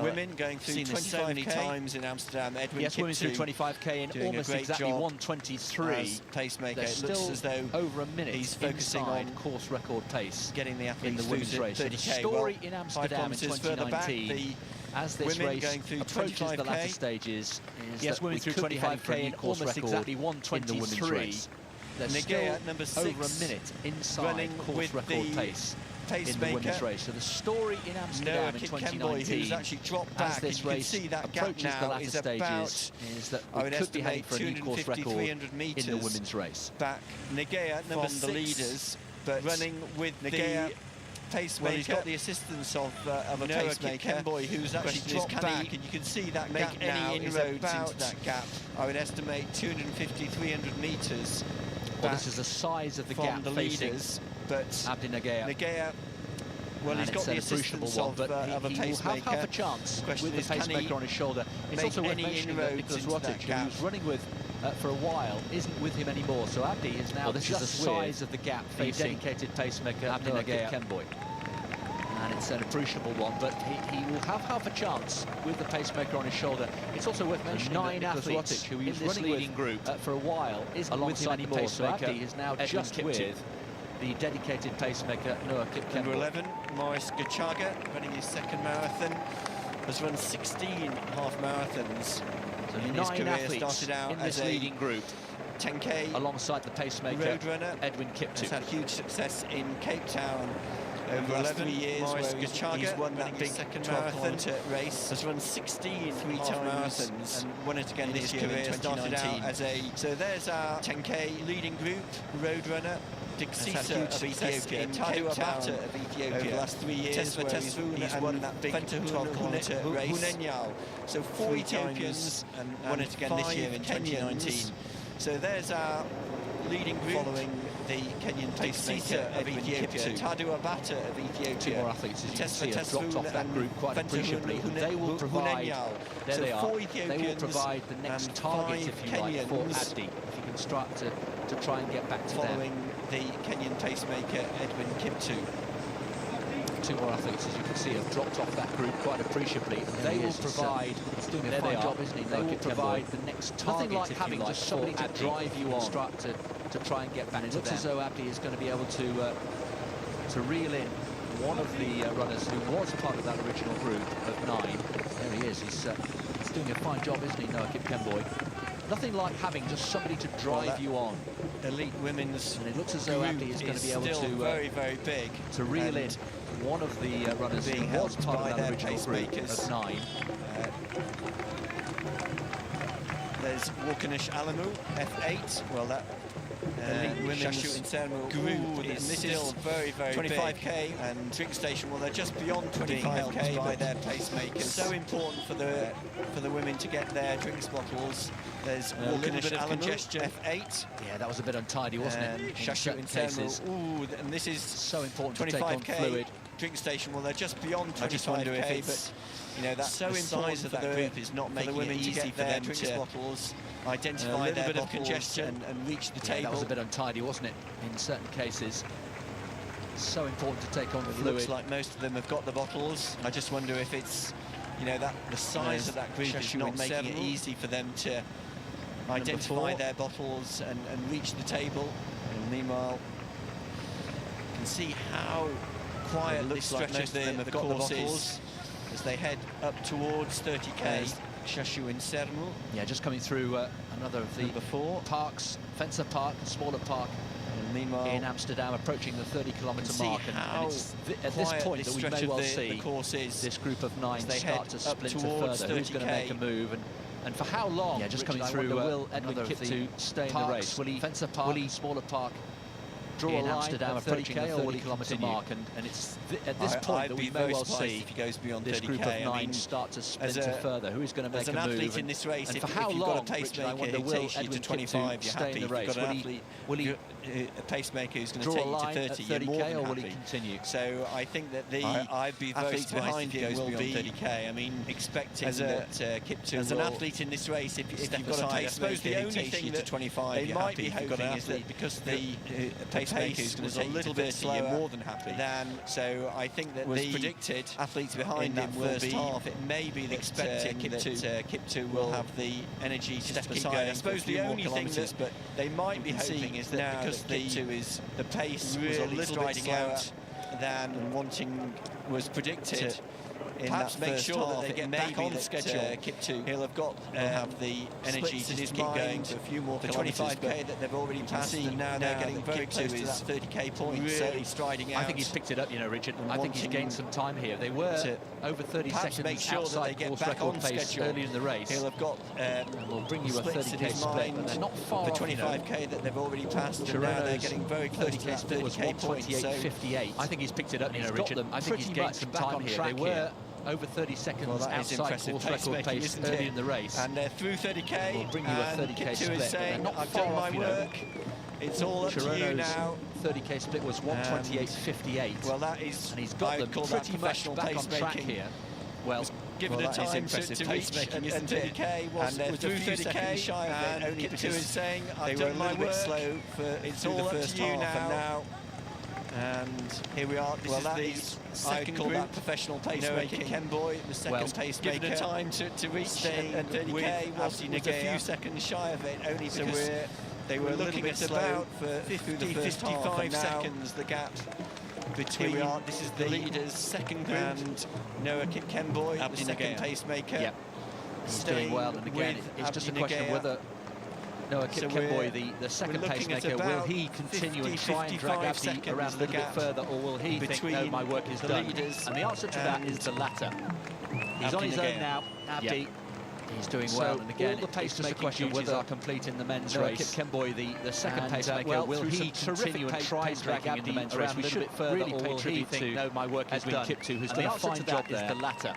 women going through 25k. So many times in Amsterdam. Edwin Kiptu, women through 25k in almost exactly 1:23 pacemaker. It looks as though over a minute he's focusing on course record pace, getting the athletes in the women's race. 30k. So the story in Amsterdam in 2019, as this race going through approaches the latter stages, is women through 25k in almost exactly 1:23. There's still number 6 over a minute inside course record pace in the women's race. So the story in Amsterdam in 2019, who's actually dropped back, as this race approaches the latter stages, is that we could be heading for a new course record in the women's race. Back Negea, number 6, the leaders, but running with the pacemaker. Well, he's got the assistance of a pacemaker, who's actually dropped back, and you can see that gap now is about that gap. I would estimate 250-300 metres. Well, this is the size of the gap the leaders, but Abdi Negea. Well, he's got the assistance of a pacemaker. He will have half a chance with the pacemaker on his shoulder. It's also worth mentioning that Nicholas Rotic, who he was running with for a while, isn't with him anymore. So Abdi is now this is the size of the gap facing dedicated pacemaker Abdi Negea Kemboi. And it's an appreciable one, but he will have half a chance with the pacemaker on his shoulder. It's also worth mentioning 9 athletes who he's running leading group for a while isn't with him anymore. So Abdi is now just with the dedicated pacemaker Noah Kipkemboi. Number 11, Maurice Gachaga, running his 2nd marathon, has run 16 half marathons. So in 9 his career, athletes started out in this as leading group. 10k alongside the pacemaker roadrunner. Edwin Kiptu has had huge success in Cape Town over the last 3 years. Maurice Gachaga, he's won that big 2nd marathon race, has run 16 3-time marathons and won it again this year in 2019. So there's our 10k leading group, roadrunner. Diksisa of Ethiopia, Tadu Abata of Ethiopia, over the last 3 years, he's won that big 12-kilometre race. So 4 Ethiopians and won it again this year in 2019. So there's our leading group, following the Kenyan pacemaker of Ethiopia, Tadu Abata of Ethiopia. Two more athletes, as you can see, have dropped off that group quite appreciably. They will provide, there they are, they will provide the next target, if you like, for Abdi, if you can start to try and get back to following the Kenyan pacemaker, Edwin Kiptu. Two more athletes, as you can see, have dropped off that group quite appreciably. They will provide, he's doing a fine job, isn't he? They will provide the next target, nothing like having just somebody to drive you on, start to try and get back to them. It looks as though Abdi is going to be able to reel in one of the runners who was part of that original group of 9. There he is. He's doing a fine job, isn't he, Noah Kipkemboi? Nothing like having just somebody to drive you on. Elite women's, and it looks as though Abdi is going to be able to very, very big to reel in one of the runners who was part of that original group of 9. There's Walkanish Alamu, F8. Well, that elite women's group is still very, very 25k big. And drink station, well, they're just beyond 25k by their pacemakers. So important for the women to get their drinks bottles. There's a little bit of congestion. F8. Yeah, that was a bit untidy, wasn't it? Shashu in cases. Ooh, and this is so important to take on fluid. Drink station, well, they're just beyond 25k, but you know, that's so the size of that group is not making it easy for them to bottles, identify their bit of congestion and reach the table. That was a bit untidy, wasn't it? In certain cases, so important to take on fluid. It looks like most of them have got the bottles. I just wonder if it's, you know, that the size of that group is not making it easy for them to identify their bottles and reach the table. And meanwhile, you can see how quiet this stretch of the course is as they head up towards 30k. Shashu in Sermu. Yeah, just coming through another of the parks, Fencer Park, a smaller park. And meanwhile, in Amsterdam, approaching the 30-kilometre mark, and it's at this point that we may well see this group of 9 start to splinter further. Who's going to make a move, and for how long? Yeah, just coming through. Will Edwin Kiptu stay in the race? Will he? Fencer Park, smaller park. Draw in Amsterdam, approaching the 30-kilometre mark, and it's at this point that we may well see if he goes beyond this 30k, group of 9 start to splinter further. Who is going to make a move? As an athlete in this race, and if for how you've long, got a pacemaker who takes you to 25, you're happy. If you've got an athlete, a pacemaker who's going to take you to 30, you're more than or will happy. He continue? So I think that the I'd be very behind him will be 30k. I mean, expecting that Kiptu as an athlete in this race, if you've got a pacemaker who takes you to 25, you're happy. If you've got an athlete, because the pacemaker is going to take a little bit slower, you're more than happy. So I think that the predicted athletes behind him will be. It may be expecting that Kiptu will have the energy to step aside. I suppose the only thing that they might be hoping is that because the pace was a little bit slower than was predicted. Perhaps make sure that they get back on schedule. Kiptu, he'll have the energy to keep going for a few more kilometres. 25k that they've already passed, and now they're getting very close to that 30k point. Really striding out. I think he's picked it up, you know, Richard. I think he's gained some time here. They were over 30 seconds outside course record pace earlier in the race. He'll have got. We'll bring you a 30k split, but they're not far off. The 25k that they've already passed, and now they're getting very close to that 30k point. 28.58. I think he's picked it up, you know, Richard. I think he's gained some time here. They were over 30 seconds outside course record pace early in the race. And they're through 30k. We'll bring you a 30k split. Saying, I've done my work. It's all up to you now. 30k split was 128.58. Well, that is, and he's got them pretty much back on track here. Well, given the time to reach and 30k was through 30k shy of it, only because is saying I've done my work. Slow for it's all up to you now. And here we are. This is the second group. That professional pacemaker, Kemboi, the second pacemaker. Given the time to reach and 30k was a few seconds shy of it, only because they were looking at about for 50-55 seconds the gap between. This is the leaders' second group and Noah Kemboi, the second pacemaker. Yep. He's doing well, and again, it's just a question of whether Noah Kemboi, the second pacemaker, will he continue and try and drag Abdi around a little bit further, or will he think, no, my work is done? And the answer to that is the latter. He's on his own now, Abdi. He's doing well, and again, it's just a question of whether are complete in the men's race. Kemboi, the second pacemaker, will he continue and try and drag Abdi in the men's race? We should really pay tribute to, no, my work is done. Kiptu, who's done a fine job there. The latter.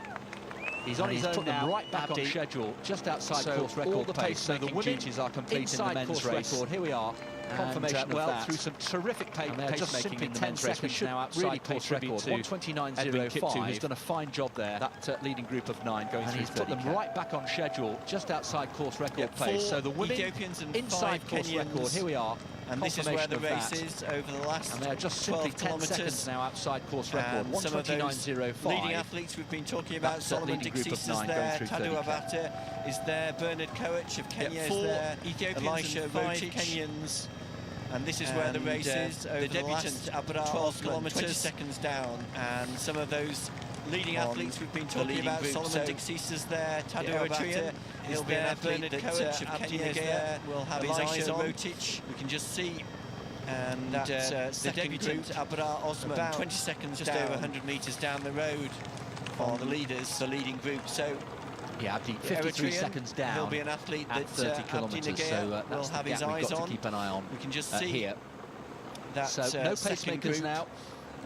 He's on his own now, right back on schedule, just outside course record pace. So the women's duties are complete in the men's race. Here we are. confirmation well, of that. through some terrific pacemaking in the men's race. We should now outside really course pay record. tribute to 1:29.05. who's done a fine job there. That leading group of 9 going And through he's put them 30K. right back on schedule, just outside course record Yeah, pace. So the women Ethiopians and inside 5 course Kenyans. record. Here we are. And this is where the race confirmation is over the last and they're just simply 10 kilometres. seconds now outside course record. And some of those 1:29.05. leading athletes we've been talking about, That's Solomon leading group of Dixis 9 is going there, through Tadu 30K. Abata is there, Bernard Koech of Kenya is 4 there, Ethiopians Elisha and 5 Rotic. Kenyans. And this is where the race is over the debutant Abra 12 kilometres, 20 seconds down. And some of those leading athletes we've been talking about, group. Solomon Dixis is there, Tadu Abata is there, Bernard Koech of Kenya is there, will have his eyes on. Rotic, we can just see. And the debutant Abra Osman, about 20 seconds just over 100 metres down the road are the leaders, the leading group. So yeah, Abdi, 53 seconds down. He'll be an athlete at that 30 kilometres, will so that's have the his gap we've eyes got on. to keep an eye on. We can just see here. that So no second pacemakers group, now.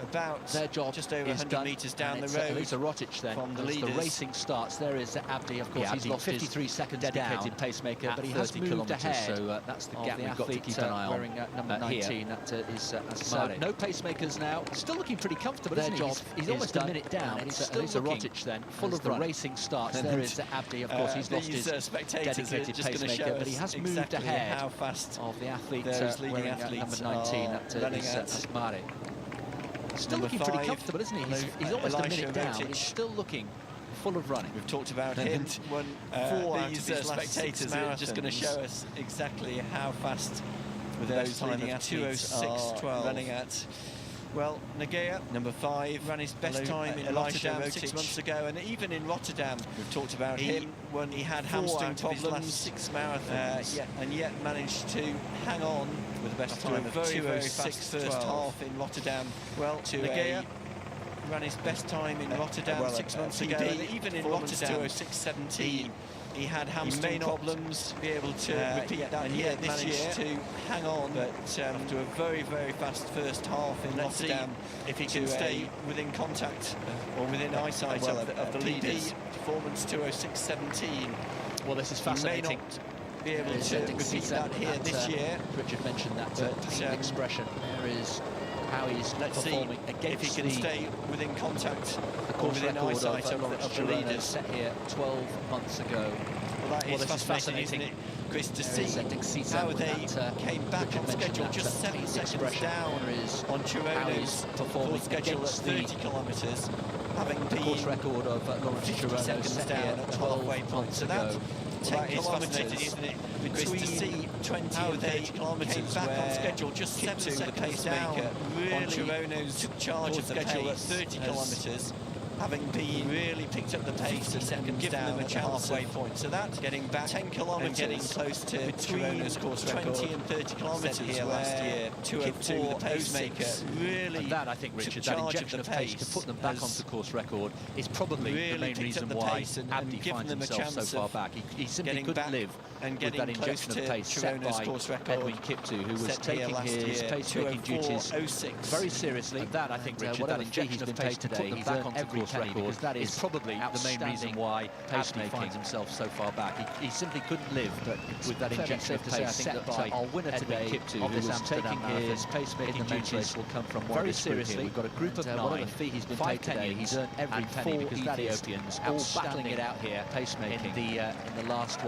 about Their job just over is 100 done. metres down the And road. Elisa Rotic then from the as leaders. the racing starts. There is Abdi, of course. Yeah, He's Abdi, lost 53 seconds dedicated down pacemaker, at but he has 30 moved kilometres, ahead. so That's the of gap the we've got to athlete, keep an eye on. wearing number 19. That is So Asmari. no pacemakers now. Still looking pretty comfortable, Their isn't he? job He's is almost done. a minute down. And And it's he's still Elisa looking Rotic then, full as of the run. racing starts. There is Abdi, of course. He's lost These his spectators are dedicated just going to show pacemaker, but he us has moved exactly ahead how fast of the athlete those leading wearing athletes number 19. are That running is at. Asmari. Still Number looking pretty 5, comfortable, isn't he? He's almost a Elisha minute down. Rotic. He's still looking full of running. We've talked about him. These spectators are just going to show us exactly how fast those leading athletes are running at. Well, Nagea, number 5, ran his best time in Rotterdam 6 months ago, and even in Rotterdam, we've talked about him when he had hamstring problems, 6 marathons, and yet managed to hang on with the best time of very fast first half in Rotterdam. Well, Nagea ran his best time in Rotterdam 6 months ago, and even in Rotterdam 2:06:17. He had hamstring problems, be able to repeat that, and yet this year to hang on, but after a very fast first half in Rotterdam, if he can stay within contact or within eyesight of the leaders. Performance 2:06:17. Well, this is He may fascinating. not be able to repeat that here this year. Richard mentioned that pain expression. There is how he's performing against if he can stay within contact the or course within record eyesight of the leaders. set here 12 months ago. Well, that is this is fascinating, isn't it, Chris, to see Dixisa how with they that, came back Richard on mentioned schedule that, just 7 pain seconds expression. down There is on how Chirono's he's performing course schedule at against the 30 kilometres, having course been record of Lawrence 50 Chirono seconds set down here at 12 halfway point. months So ago. that 10 kilometres, isn't it, Chris, to see 20 how and they 30 kilometres back on schedule, just 7 seconds down on Chirono's took charge of the schedule at 30 kilometres, having been really picked up the pace and given them a halfway point. So that's getting back 10 kilometres, getting close to Chirono's course record 20 and 30 kilometres here last year. 2:02, the pacemaker really. And that, I think, Richard, that injection of pace to put them back onto course record is probably the main reason why Abdi finds himself so far back. He simply couldn't live with that injection of pace set by Edwin Kiptoo, who was taking his pacemaking duties very seriously. And that, I think, Richard, that injection of pace to put them back onto course record, because that is probably the main reason why Abdi finds himself so far back. He simply couldn't live with that injection of pace set by our winner today, Kiptoo, who was taking his pacemaking duties will come from very seriously. We've got a group of 9, fee he's been paid today. He's earned every penny because that is all battling it out here, pacemaking in the last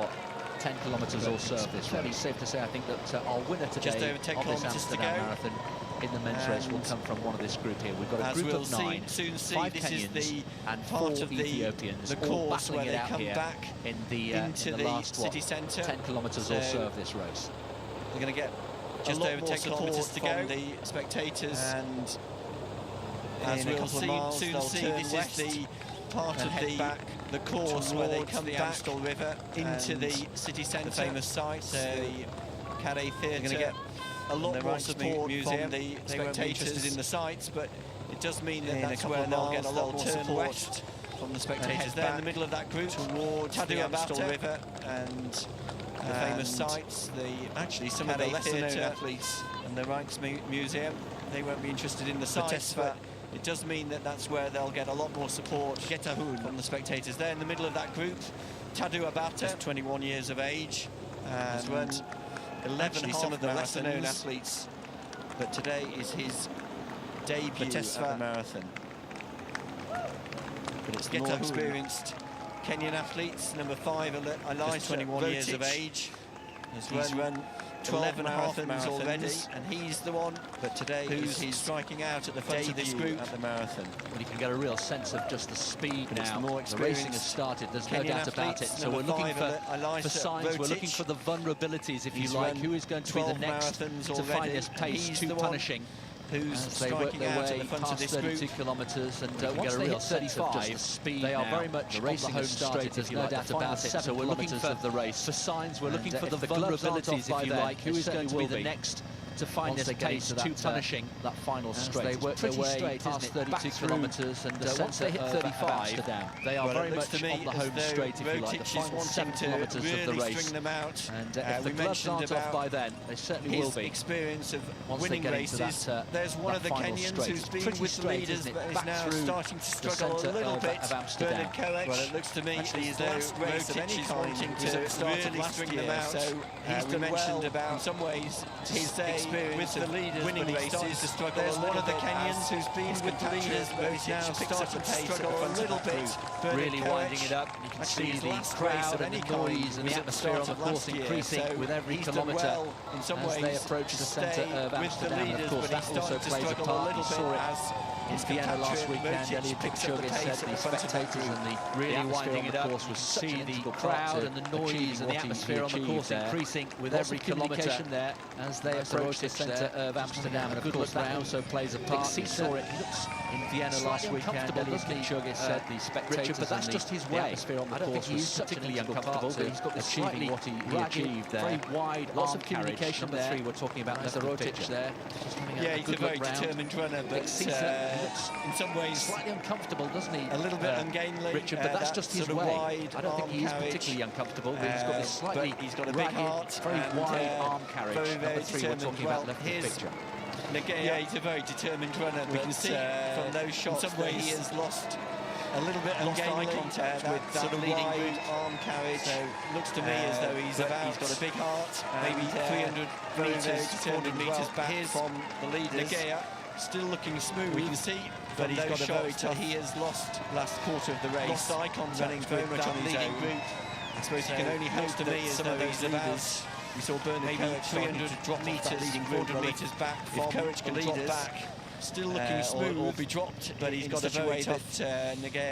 10 kilometres or so. It's fairly safe to say, I think, that our winner today just over 10 of this kilometres to Amsterdam go. Marathon in the men's race will come from one of this group here. We've got a group of 9, soon see, 5 this Kenyans is the and part 4 of the Ethiopians, course all battling where it they out come here back in the last city centre. 10 kilometres or so of this race. They're going to get just over 10 kilometres to go. The spectators, and as we'll soon see, this is the part of the course where they come back River into the city centre, the famous site, the Carré Theatre. They're going to get a lot more support from the spectators in the sites, but it does mean that that's where they'll get a lot more support from the spectators. They're in the middle of that group towards the Amstel River and the famous sites. Actually, some of the lesser-known athletes and the Rijksmuseum, they won't be interested in the sites, but it does mean that that's where they'll get a lot more support from the spectators. They're in the middle of that group. Tadu Abata, 21 years of age, and 11 some of the lesser-known athletes, but today is his debut at the marathon. But it's the more experienced Kenyan athletes. Number 5, Elijah, 21 years of age. He's run 12 marathons already, and he's the one, but today who's striking out at the front of this group at the marathon. Well, you can get a real sense of just the speed but now. The more the racing has started, there's no doubt about it. So we're looking for signs, we're looking for the vulnerabilities, if you like. Who is going to be the next to find this pace too punishing? Who's striking out at the front of this 32 kilometres, and once they hit 35, speed they are very much the racing home straight, there's no doubt about it. So we're looking for the race, for signs, we're looking for the vulnerabilities, if you like. Who is going to be the next to find this pace too punishing? That final straight. They work their way past 32 kilometres, and once they hit 35, they are very much on the home straight, if you like, the final 7 kilometres of the race. And if the gloves aren't off by then, they certainly will be. Experience of winning races. There's one of the Kenyans who's been with the leaders, but is now starting to struggle a little bit. Bernard Koech. Well, it looks to me his last race of any kind was at the start of last year. So he's done well about, in some ways, his experience with the leaders, winning races. There's one of the Kenyans who's been with the leaders, but is now starting to struggle a little bit. Really winding it up. You can see the crowd and the noise and the atmosphere on the course increasing with every kilometre as they approach the centre of Amsterdam. Of course, that also plays a part. You saw it in Vienna last weekend. Eliud Kipchoge said the spectators and the really winding it up course was see the crowd and the noise and the atmosphere on the course increasing with every kilometre there as they approach the centre of Amsterdam. And of course, that also plays a part. You saw it in Vienna last weekend. Eliud Kipchoge said the spectators but that's just his way. Atmosphere on the course was particularly uncomfortable, but he's got achieving what he achieved there. Very wide, lots of communication there. Number 3, we're talking about the Rotic there. Yeah, he's a very determined runner, but in some ways slightly uncomfortable, doesn't he? A little bit ungainly, Richard, but that's just his way. I don't think he is particularly uncomfortable, but he's got this slightly he's got a big heart, very wide arm carriage. Very Number 3, we're talking about left of the picture. Yeah, he's a very determined runner. We can see from those shots that he has lost a little bit of eye contact with that sort of wide arm carriage. So looks to me as though he's got a big heart. Maybe 300 metres, 400 metres back from the leaders. Still looking smooth. We can see, but he's got a very tough. He has lost last quarter of the race. Lost eye contact very much on his own group. I suppose you can only hope to me as though he's leaders. We saw Bernard Koech 300 metres, 400 metres back from the leaders. Still looking smooth, or be dropped, but he's got a very tough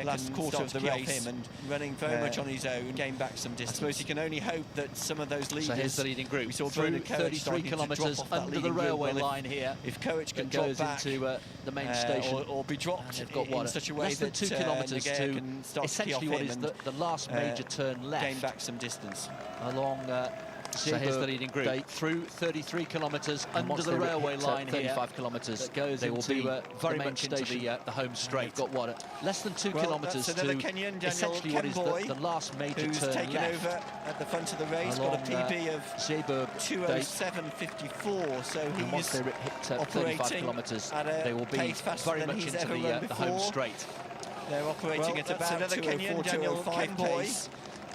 last quarter of the race and running very much on his own, gain back some distance. I suppose you can only hope that some of those leaders. So here's the leading group. We saw through 33 kilometres under the railway line here. If Koech can drop back into the main station, or be dropped in such a way less than 2 kilometres to essentially what is the last major turn left. Gain back some distance along. So here's the leading group through 33 kilometres under the railway line here. 35 kilometres goes. They will be very much into the home straight. Got what? Less than 2 kilometres to essentially what is the last major who's turn taken left. Over at the front of the race. Got a PB of 2:07.54. So he's once they hit 35 kilometres, they will be very much into the home straight. They're operating at about 2:04.205 pace.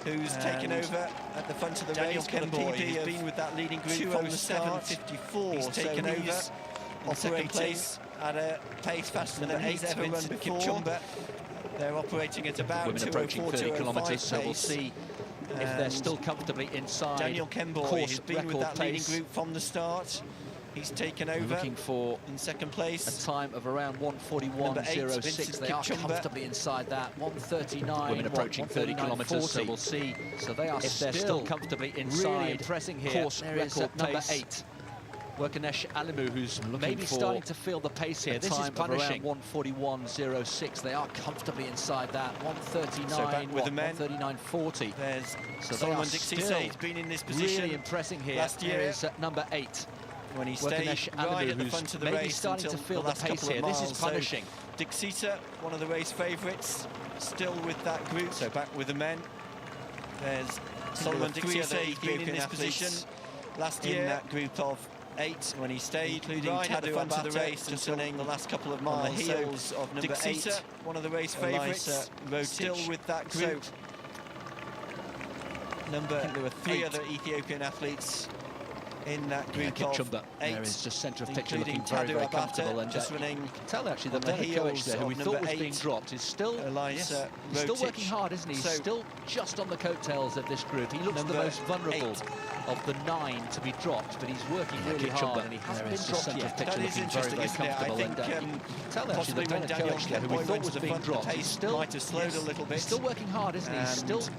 Who's taken over at the front of the race. Got a PB of been with that leading group from the start. 2:07.54. He's taken over on second place at a pace faster than he's ever run before. They're operating at about 2:04.205 so we'll see if they're still comfortably inside. Daniel Kemboy has been with that leading group from the start. He's taken over, looking for in second place a time of around 1:41.06. They are comfortably inside that. 1:39. Women approaching 30 kilometres, so we'll see. So they are if they're still comfortably inside. Really impressing here. Course record number 8. Workanesh Alimu, who's maybe starting to feel the pace here. This is punishing. 1:41.06. They are comfortably inside that. 1:39. So back with the men. 1:39.40. There's Solomon Dixisa. He's been in this position. Really impressing here. Last year is number 8. When he stayed right at the front of the race starting to feel the pace here. This is punishing. So Dixisa, one of the race favourites, still with that group. So back with the men. There's Solomon Dixisa. He's been in this position last year in that group of 8 when he stayed, including right at the front of the race, just running the last couple of miles. On the heels of number Dixisa, 8, one of the race favourites, still with that group. So, there were 3 other Ethiopian athletes in that group of Chumba 8. there is just centre of picture, including looking very, very Tadu comfortable, Abata, and just running tell actually on that the the head coach heels there, who we of thought number was being 8, dropped, is still Eliza he's still Rotich. working hard, isn't he? He's So, still just on the coattails of this group. He looks the number most vulnerable 8 of the 9 to be dropped, but he's working really hard, and he hasn't been dropped yet. That is interesting, isn't it? I think possibly when Daniel who we thought was being dropped, the pace might have slowed a little bit. He's still working hard, isn't he? He's still just